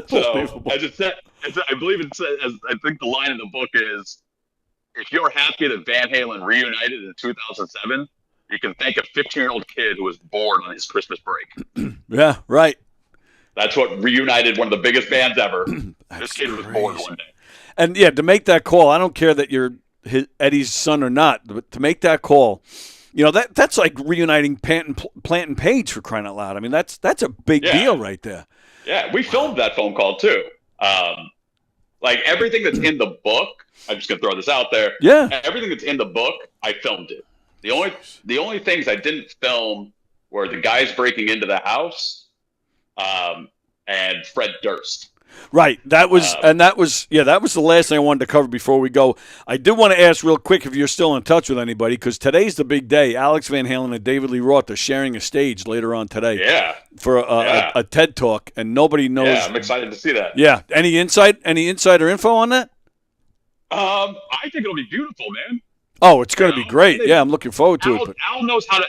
So, as it said, I believe it says, I think the line in the book is, if you're happy that Van Halen reunited in 2007, you can thank a 15-year-old kid who was bored on his Christmas break. Yeah, right. That's what reunited one of the biggest bands ever. This kid was bored one day. And yeah, to make that call, I don't care that you're Eddie's son or not, but to make that call, you know, that's like reuniting Plant and Page, for crying out loud. I mean, that's a big deal right there. Yeah, we filmed that phone call too. Like everything that's in the book, I'm just gonna throw this out there. Yeah. Everything that's in the book, I filmed it. The only things I didn't film were the guys breaking into the house, and Fred Durst. Right. That was the last thing I wanted to cover before we go. I did want to ask real quick if you're still in touch with anybody, because today's the big day. Alex Van Halen and David Lee Roth are sharing a stage later on today. Yeah. For a TED Talk, and nobody knows. Yeah, I'm excited to see that. Yeah. Any insider info on that? I think it'll be beautiful, man. Oh, it's going to be great. Yeah, I'm looking forward to it. But... Al knows how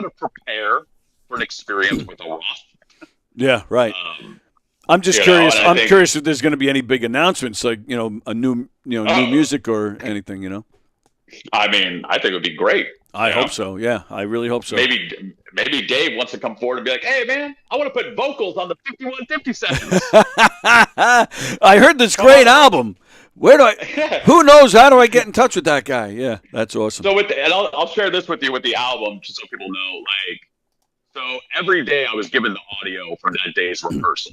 to prepare for an experience with a Roth. Yeah, right. I'm just curious. I'm curious if there's going to be any big announcements, like new music or anything. You know. I mean, I think it would be great. I hope so. Yeah, I really hope so. Maybe Dave wants to come forward and be like, "Hey, man, I want to put vocals on the 5150 sessions." I heard this great album. Where do I? Who knows? How do I get in touch with that guy? Yeah, that's awesome. So I'll share this with you with the album, just so people know. Like, so every day I was given the audio from that day's rehearsal.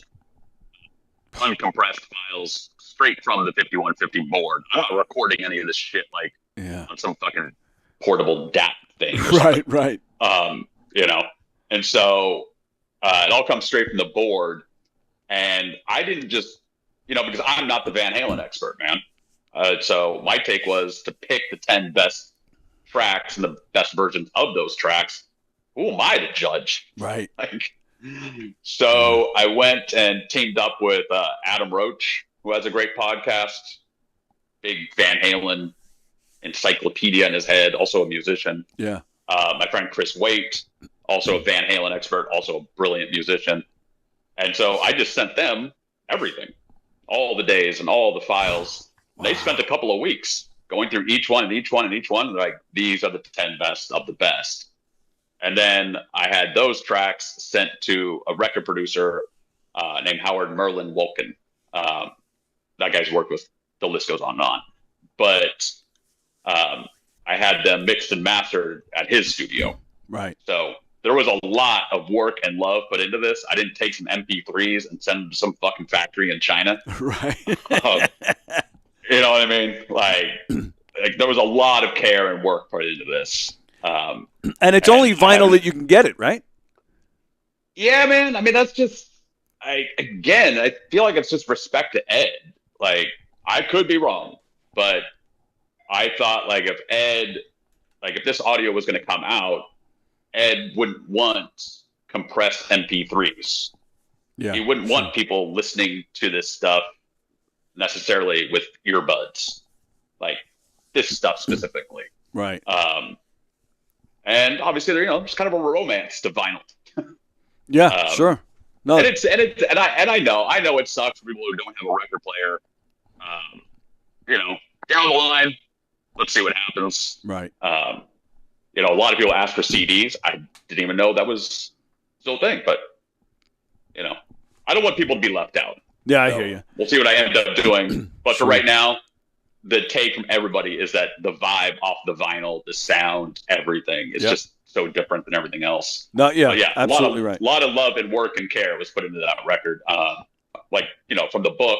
Uncompressed files straight from the 5150 board. I'm not recording any of this shit like on some fucking portable DAT thing. Right. And so it all comes straight from the board. And I didn't just, because I'm not the Van Halen expert, man. So my take was to pick the 10 best tracks and the best versions of those tracks. Who am I to judge? Right. So I went and teamed up with Adam Roach, who has a great podcast, big Van Halen encyclopedia in his head, also a musician. Yeah. My friend Chris Waite, also a Van Halen expert, also a brilliant musician. And so I just sent them everything, all the days and all the files. Wow. They spent a couple of weeks going through each one and each one and each one. Like, these are the 10 best of the best. And then I had those tracks sent to a record producer named Howard Merlin Wolkin. That guy's worked with, the list goes on and on. But I had them mixed and mastered at his studio. Right. So there was a lot of work and love put into this. I didn't take some MP3s and send them to some fucking factory in China. Right. You know what I mean? Like there was a lot of care and work put into this. And it's only vinyl that you can get it, right? Yeah, man. I mean, that's just, I feel like it's just respect to Ed. Like, I could be wrong, but I thought, like, if this audio was going to come out, Ed wouldn't want compressed MP3s. Yeah. He wouldn't want people listening to this stuff necessarily with earbuds, like this stuff specifically. Right. And obviously, there's kind of a romance to vinyl. Yeah, sure. No, and I know it sucks for people who don't have a record player. Down the line, let's see what happens. Right. A lot of people ask for CDs. I didn't even know that was still a thing, but I don't want people to be left out. Yeah, I hear you. We'll see what I end up doing. But for right now, the take from everybody is that the vibe off the vinyl, the sound, everything is just so different than everything else. No, yeah, absolutely a lot of love and work and care was put into that record. From the book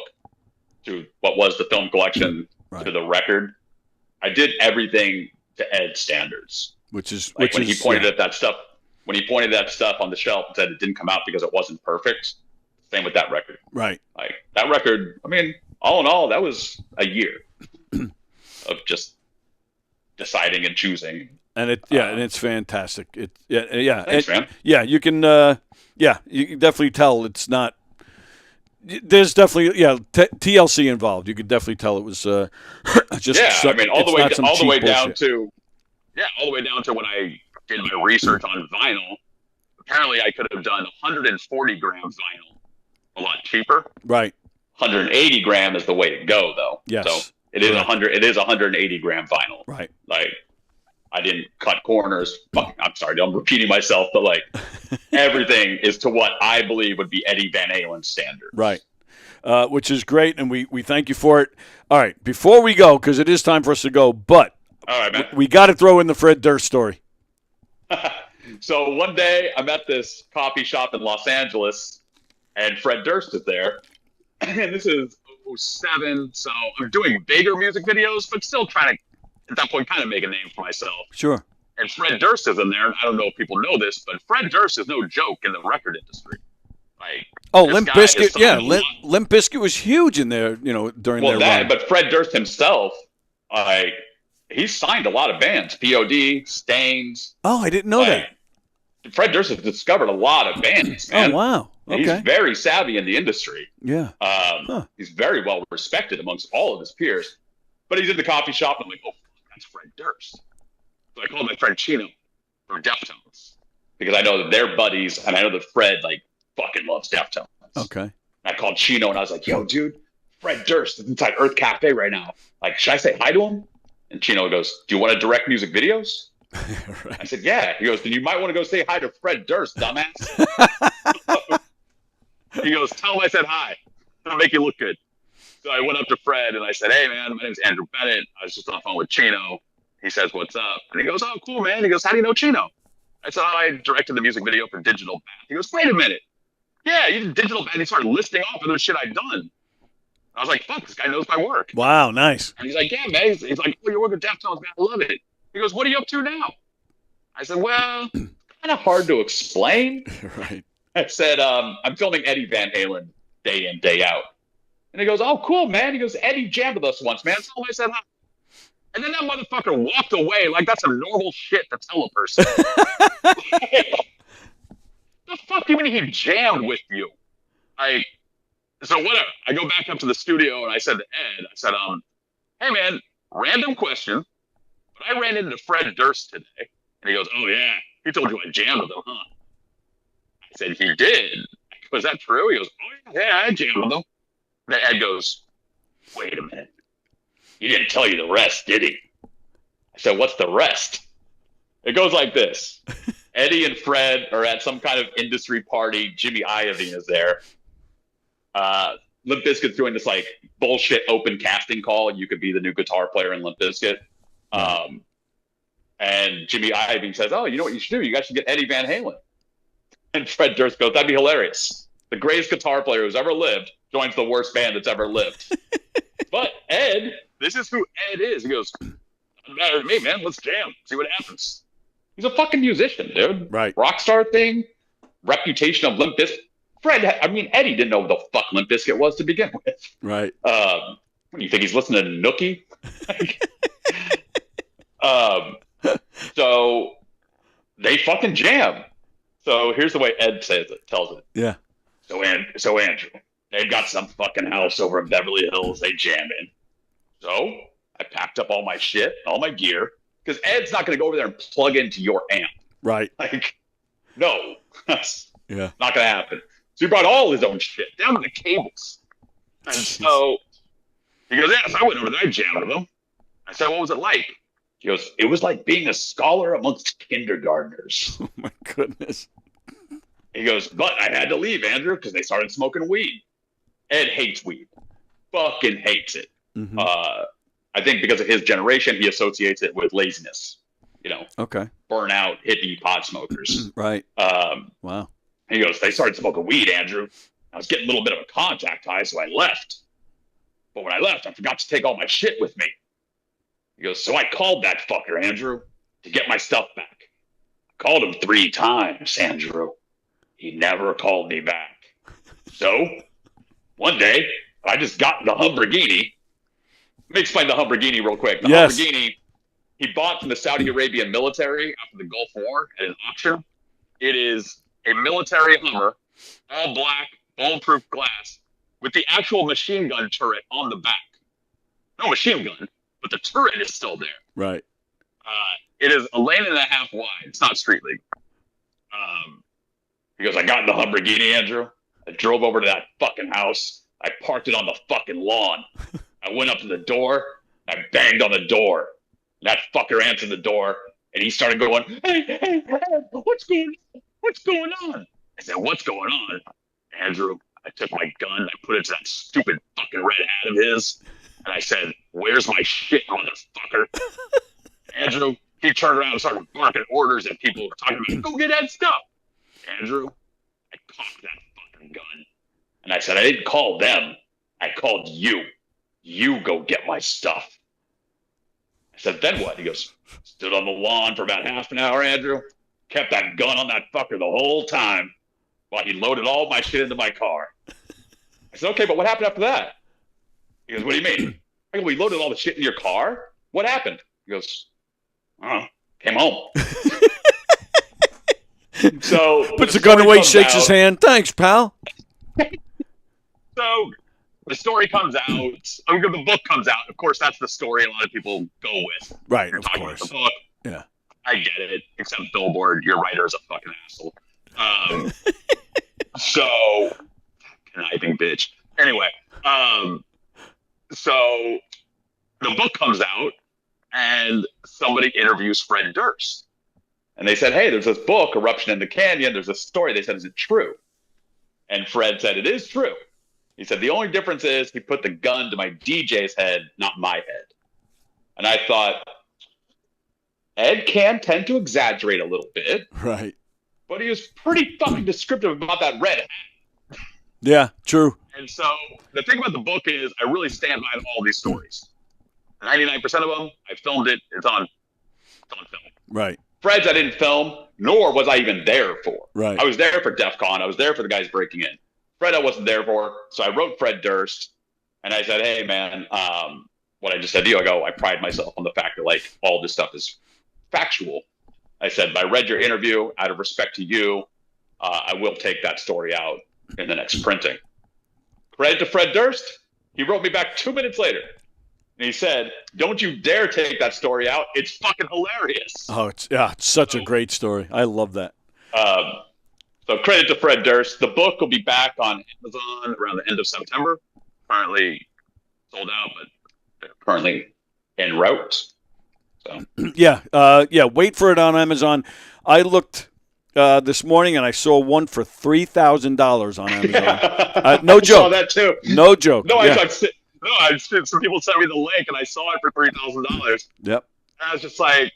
to what was the film collection to the record, I did everything to Ed's standards. When he pointed at that stuff on the shelf and said it didn't come out because it wasn't perfect. Same with that record. Right. Like that record, I mean, all in all, that was a year of just deciding and choosing. And it's fantastic. Thanks, man. Yeah, you can you can definitely tell it's not. There's definitely TLC involved. You could definitely tell it was just. I mean, all the way down to when I did my research on vinyl. Apparently, I could have done 140 gram vinyl a lot cheaper. Right. 180 gram is the way to go, though. Yes. So it is 100. It is 180 gram vinyl. Right. Like I didn't cut corners. I'm sorry, I'm repeating myself, but like everything is to what I believe would be Eddie Van Halen standards. Right. Which is great, and we thank you for it. All right, before we go, because it is time for us to go, but all right, man. We got to throw in the Fred Durst story. So one day I'm at this coffee shop in Los Angeles, and Fred Durst is there. And this is 2007, so I'm doing bigger music videos, but still trying to, at that point, kind of make a name for myself. Sure. And Fred Durst is in there, and I don't know if people know this, but Fred Durst is no joke in the record industry. Limp Bizkit, Limp Bizkit was huge in there, during their run. But Fred Durst himself, he signed a lot of bands, POD, Stains. Oh, I didn't know that. Fred Durst has discovered a lot of bands, man. Oh, wow. Okay. He's very savvy in the industry. Yeah. He's very well respected amongst all of his peers. But he's in the coffee shop, and I'm like, oh, that's Fred Durst. So I call my friend Chino from Deftones because I know that they're buddies, and I know that Fred fucking loves Deftones. Okay. And I called Chino, and I was like, yo, dude, Fred Durst is inside Earth Cafe right now. Like, should I say hi to him? And Chino goes, do you want to direct music videos? Right. I said, yeah. He goes, then you might want to go say hi to Fred Durst, dumbass. He goes, tell him I said hi. It'll make you look good. So I went up to Fred and I said, hey, man, my name's Andrew Bennett. I was just on the phone with Chino. He says, what's up? And he goes, oh, cool, man. He goes, how do you know Chino? I said, oh, I directed the music video for Digital Bath. He goes, wait a minute. Yeah, you did Digital Bath. And he started listing off other shit I'd done. I was like, fuck, this guy knows my work. Wow, nice. And he's like, yeah, man. He's like, oh, you're working with Deftones, man. I love it. He goes, what are you up to now? I said, well, kind of hard to explain. Right. I said, I'm filming Eddie Van Halen day in, day out. And he goes, oh, cool, man. He goes, Eddie jammed with us once, man. So I said, hi. And then that motherfucker walked away like that's some normal shit to tell a person. The fuck do you mean he jammed with you? So whatever. I go back up to the studio and I said to Ed, I said, hey, man, random question. But I ran into Fred Durst today. And he goes, oh, yeah. He told you I jammed with him, huh? I said, he did. Was that true? He goes, oh, yeah, I jammed with him. Then Ed goes, wait a minute. He didn't tell you the rest, did he? I said, what's the rest? It goes like this. Eddie and Fred are at some kind of industry party. Jimmy Iovine is there. Limp Bizkit's doing this bullshit open casting call. You could be the new guitar player in Limp Bizkit. And Jimmy Iovine says, oh, you know what you should do? You guys should get Eddie Van Halen. And Fred Durst goes, that'd be hilarious. The greatest guitar player who's ever lived joins the worst band that's ever lived. But Ed, this is who Ed is. He goes, doesn't matter to me, man. Let's jam. See what happens. He's a fucking musician, dude. Right. Rockstar thing, reputation of Limp Bizkit. Eddie didn't know what the fuck Limp Bizkit was to begin with. Right. What do you think? He's listening to Nookie? So they fucking jam. So here's the way Ed tells it. Yeah. So Andrew, they've got some fucking house over in Beverly Hills they jam in. So I packed up all my shit, all my gear, Because Ed's not going to go over there and plug into your amp. Right. Like, no, that's Yeah. not going to happen. So he brought all his own shit, down to the cables. And so he goes, yes, I went over there, I jammed with him. I said, what was it like? He goes, it was like being a scholar amongst kindergartners. Oh, my goodness. He goes, but I had to leave, Andrew, because they started smoking weed. Ed hates weed. Fucking hates it. Mm-hmm. I think because of his generation, he associates it with laziness. You know, Okay. burnout, hippie, pot smokers. Right. Wow. He goes, they started smoking weed, Andrew. I was getting a little bit of a contact high, so I left. But when I left, I forgot to take all my shit with me. He goes, so I called that fucker, Andrew, to get my stuff back. I called him 3 times, Andrew. He never called me back. So, one day, I just got in the Lamborghini. Let me explain the Lamborghini real quick. The Lamborghini, he bought from the Saudi Arabian military after the Gulf War at an auction. It is a military Hummer, all black, bulletproof glass, with the actual machine gun turret on the back. No machine gun, but the turret is still there. Right. It is a lane and a half wide. It's not street legal. He goes, I got in the Lamborghini, Andrew. I drove over to that fucking house. I parked it on the fucking lawn. I went up to the door. I banged on the door. And that fucker answered the door. And he started going, hey, what's going on? I said, what's going on? Andrew, I took my gun. I put it to that stupid fucking red hat of his. And I said, where's my shit, motherfucker? Andrew, he turned around and started barking orders at people talking about, go get that stuff. Andrew, I cocked that fucking gun. And I said, I didn't call them. I called you. You go get my stuff. I said, then what? He goes, stood on the lawn for about half an hour, Andrew. Kept that gun on that fucker the whole time while he loaded all my shit into my car. I said, okay, but what happened after that? He goes, what do you mean? I go, we loaded all the shit in your car? What happened? He goes, came home. So puts the gun away, shakes his hand. Thanks, pal. So the story comes out. The book comes out. Of course, that's the story a lot of people go with. Right, You're of talking course. about the book. Yeah. I get it. Except Billboard, your writer's a fucking asshole. So conniving bitch. Anyway, so the book comes out, and somebody interviews Fred Durst. And they said, hey, there's this book, Eruption in the Canyon. There's a story. They said, is it true? And Fred said, it is true. He said, the only difference is he put the gun to my DJ's head, not my head. And I thought, Ed can tend to exaggerate a little bit. Right. But he was pretty fucking descriptive about that red hat. Yeah, true. And so the thing about the book is I really stand behind all these stories. 99% of them, I filmed it. It's on film. Right. Fred's I didn't film, nor was I even there for. Right. I was there for DEF CON. I was there for the guys breaking in. Fred I wasn't there for, so I wrote Fred Durst, and I said, hey, man, what I just said to you, I go, I pride myself on the fact that, like, all this stuff is factual. I said, I read your interview. Out of respect to you, I will take that story out in the next printing. Credit to Fred Durst. He wrote me back 2 minutes later. And he said, don't you dare take that story out. It's fucking hilarious. Oh, it's such a great story. I love that. So credit to Fred Durst. The book will be back on Amazon around the end of September. Currently sold out, but they're currently en route. So Yeah. Wait for it on Amazon. I looked this morning and I saw one for $3,000 on Amazon. No joke. I saw that too. No joke. No, Yeah. Some people sent me the link and I saw it for $3,000. Yep. And I was just like,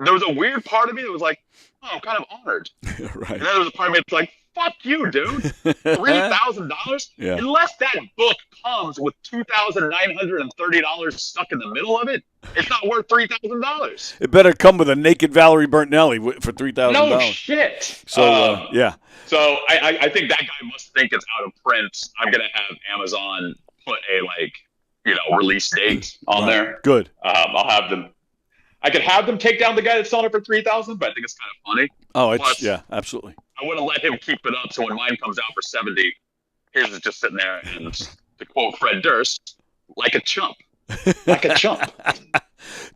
there was a weird part of me that was like, oh, I'm kind of honored. Right. And then there was a part of me that's like, fuck you, dude. $3,000? Yeah. Unless that book comes with $2,930 stuck in the middle of it, it's not worth $3,000. It better come with a naked Valerie Bertinelli for $3,000. No shit. So, yeah. So I think that guy must think it's out of print. I'm going to have Amazon put a, release date on there. Good. I'll have them. I could have them take down the guy that's selling it for $3,000, but I think it's kind of funny. Oh, Plus, yeah, absolutely. I wouldn't let him keep it up. So when mine comes out for $70, his is just sitting there, and to quote Fred Durst, like a chump, like a chump.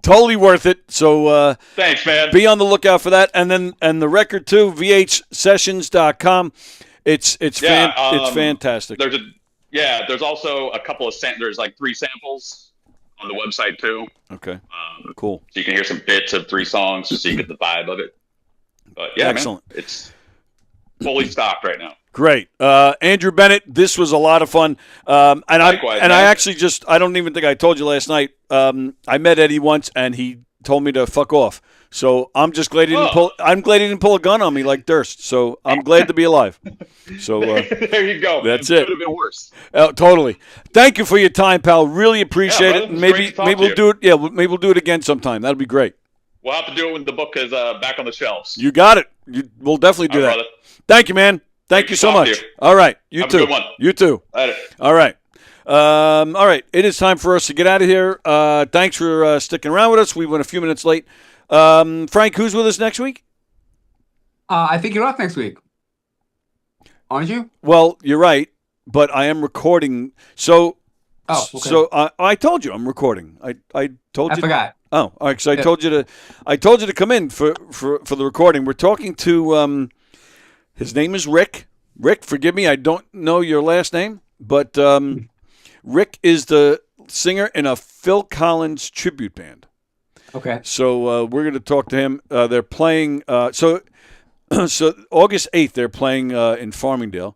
Totally worth it. So thanks, man. Be on the lookout for that. And the record too, vhsessions.com. It's fantastic. There's also a couple of there's like 3 samples on the website too. Okay. Cool. So you can hear some bits of 3 songs so you get the vibe of it. But yeah, excellent. Man, it's fully stocked right now. Great. Andrew Bennett, this was a lot of fun. Likewise, I actually I don't even think I told you last night. I met Eddie once and he told me to fuck off. So I'm just glad he didn't pull a gun on me like Durst. So I'm glad to be alive. So there you go. That's it. It. Could have been worse. Totally. Thank you for your time, pal. Really appreciate it. Brother, Maybe we'll do it. Yeah, maybe we'll do it again sometime. That'll be great. We'll have to do it when the book is back on the shelves. You got it. We'll definitely do that. Brother. Thank you, man. Thank you so much. All right. You Have too. A good one. You too. Later. All right. All right. It is time for us to get out of here. Thanks for sticking around with us. We went a few minutes late. Frank, who's with us next week? I think you're off next week. Aren't you? Well, you're right, but I am recording. So, okay. So I told you I'm recording. I told you. I forgot. Oh, all right. So I told you to come in for the recording. We're talking to his name is Rick. Rick, forgive me, I don't know your last name, but Rick is the singer in a Phil Collins tribute band. Okay. So we're going to talk to him. They're playing. So August 8th, they're playing in Farmingdale.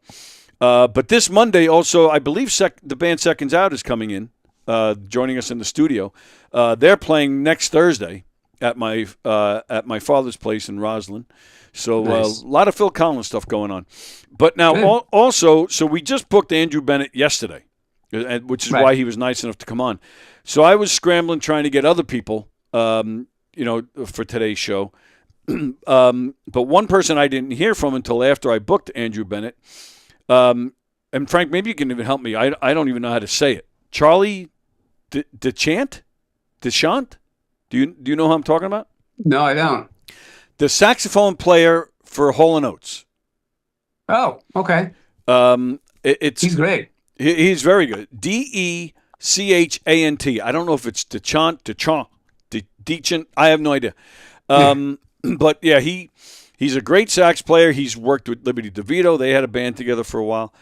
But this Monday, also, I believe the band Seconds Out is coming in, joining us in the studio. They're playing next Thursday at my father's place in Roslyn. So Nice. a lot of Phil Collins stuff going on. But now also, so we just booked Andrew Bennett yesterday, which is why he was nice enough to come on. So I was scrambling trying to get other people, for today's show. But one person I didn't hear from until after I booked Andrew Bennett. And Frank, maybe you can even help me. I don't even know how to say it. Charlie Dechant? Do you know who I'm talking about? No, I don't. The saxophone player for Halen Oates. Oh, okay. He's great. He's very good. Dechant. I don't know if it's Dechant. I have no idea. But yeah, he's a great sax player. He's worked with Liberty DeVito. They had a band together for a while.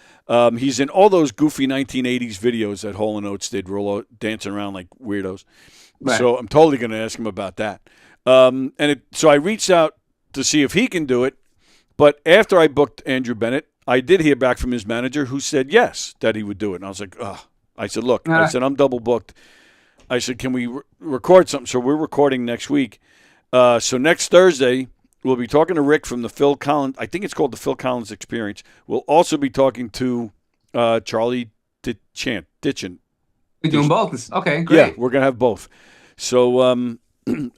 He's in all those goofy 1980s videos that Hall & Oates did, dancing around like weirdos. Right. So I'm totally going to ask him about that. So I reached out to see if he can do it. But after I booked Andrew Bennett, I did hear back from his manager who said yes, that he would do it. And I was like, ugh. I said, look, I'm double booked. I said, can we record something? So we're recording next week. So next Thursday, we'll be talking to Rick from the Phil Collins. I think it's called the Phil Collins Experience. We'll also be talking to Charlie Dechant. We're doing both. Okay, great. Yeah, we're gonna have both. So it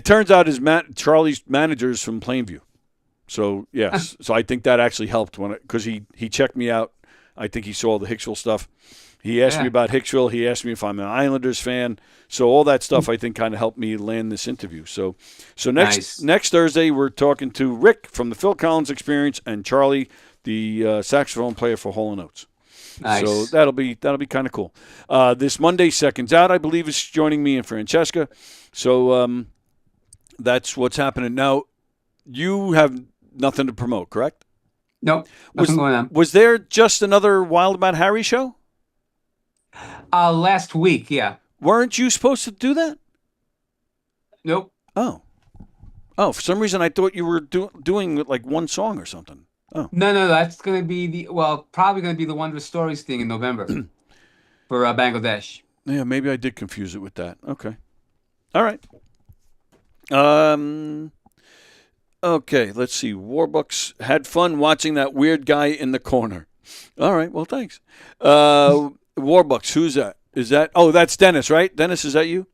turns out Charlie's manager is from Plainview. So yes, so I think that actually helped because he checked me out. I think he saw the Hicksville stuff. He asked me about Hicksville. He asked me if I'm an Islanders fan. So all that stuff I think kind of helped me land this interview. So next Thursday we're talking to Rick from the Phil Collins Experience and Charlie, the saxophone player for Hall & Oates. Nice. So that'll be kind of cool. This Monday, Seconds Out, I believe, is joining me and Francesca. So that's what's happening now. You have nothing to promote, correct? Nope. Nothing going on. Was there just another Wild About Harry show? Last week, yeah. Weren't you supposed to do that? Nope. Oh, for some reason I thought you were doing like one song or something. Oh. No, that's going to be probably going to be the Wondrous Stories thing in November for Bangladesh. Yeah, maybe I did confuse it with that. Okay. All right. Okay, let's see. Warbucks had fun watching that weird guy in the corner. All right, well, thanks. Warbucks, who's that? That's Dennis, right? Dennis, is that you?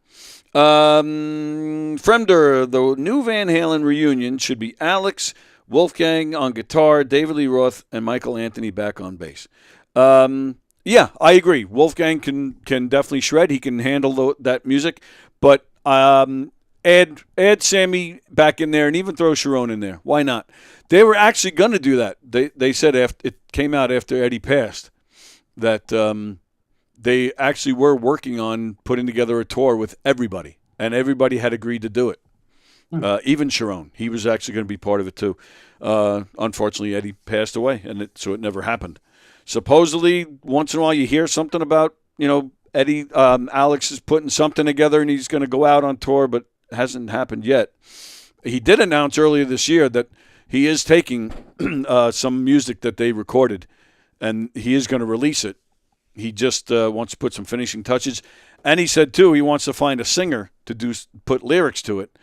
Fremder, the new Van Halen reunion should be Alex, Wolfgang on guitar, David Lee Roth, and Michael Anthony back on bass. Yeah, I agree. Wolfgang can definitely shred. He can handle that music. But add Sammy back in there and even throw Sharon in there. Why not? They were actually going to do that. They said after it came out after Eddie passed that they actually were working on putting together a tour with everybody, and everybody had agreed to do it. Even Sharon, he was actually going to be part of it too. Unfortunately, Eddie passed away, and so it never happened. Supposedly, once in a while, you hear something about, Eddie, Alex is putting something together, and he's going to go out on tour, but it hasn't happened yet. He did announce earlier this year that he is taking some music that they recorded, and he is going to release it. He just wants to put some finishing touches. And he said, too, he wants to find a singer to put lyrics to it.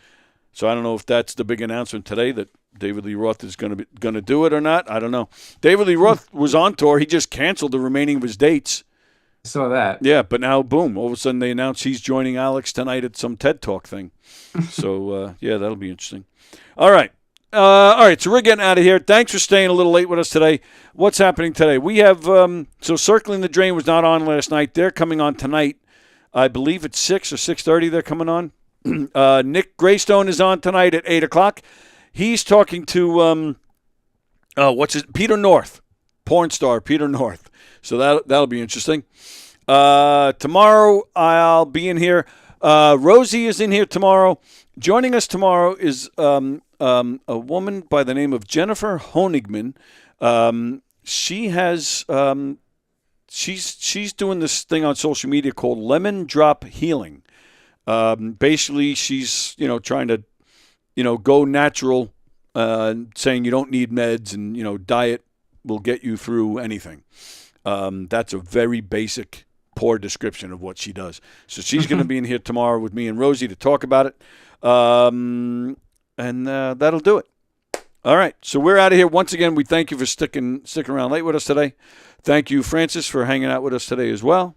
So I don't know if that's the big announcement today, that David Lee Roth is going to do it or not. I don't know. David Lee Roth was on tour. He just canceled the remaining of his dates. I saw that. Yeah, but now, boom, all of a sudden they announce he's joining Alex tonight at some TED Talk thing. So, yeah, that'll be interesting. All right. So we're getting out of here. Thanks for staying a little late with us today. What's happening today? We have, so Circling the Drain was not on last night. They're coming on tonight. I believe it's 6 or 6:30 they're coming on. Nick Greystone is on tonight at 8 o'clock. He's talking to, Peter North, porn star Peter North. So that'll be interesting. Tomorrow I'll be in here. Rosie is in here tomorrow. Joining us tomorrow is a woman by the name of Jennifer Honigman. She has she's doing this thing on social media called Lemon Drop Healing. Basically, she's trying to go natural, saying you don't need meds, and diet will get you through anything. That's a very basic, poor description of what she does. So she's going to be in here tomorrow with me and Rosie to talk about it. And that'll do it. All right, so we're out of here. Once again, we thank you for sticking around late with us today. Thank you, Francis, for hanging out with us today as well.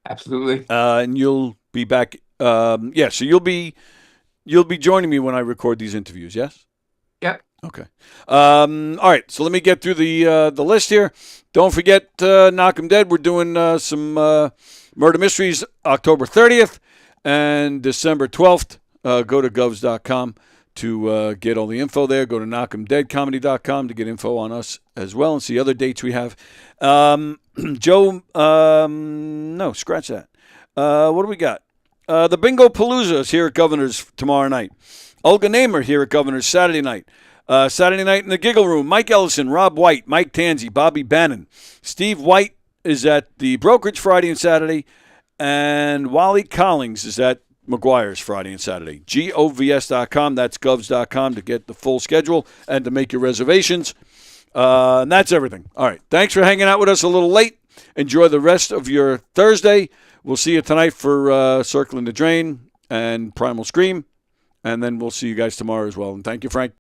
Absolutely. And you'll be back. So you'll be joining me when I record these interviews. Yes. Yep. Okay. All right. So let me get through the list here. Don't forget, Knock 'em Dead. We're doing some murder mysteries October 30th and December 12th. Go to govs.com to get all the info there. Go to knockemdeadcomedy.com to get info on us as well and see other dates we have. Joe, no, scratch that. What do we got? The Bingo Palooza is here at Governor's tomorrow night. Olga Namer here at Governor's Saturday night. Saturday night in the Giggle Room, Mike Ellison, Rob White, Mike Tanzi, Bobby Bannon. Steve White is at the Brokerage Friday and Saturday, and Wally Collings is at McGuire's Friday and Saturday. govs.com, that's govs.com to get the full schedule and to make your reservations. And that's everything. All right, thanks for hanging out with us a little late. Enjoy the rest of your Thursday. We'll see you tonight for Circling the Drain and Primal Scream, and then we'll see you guys tomorrow as well. And thank you, Frank.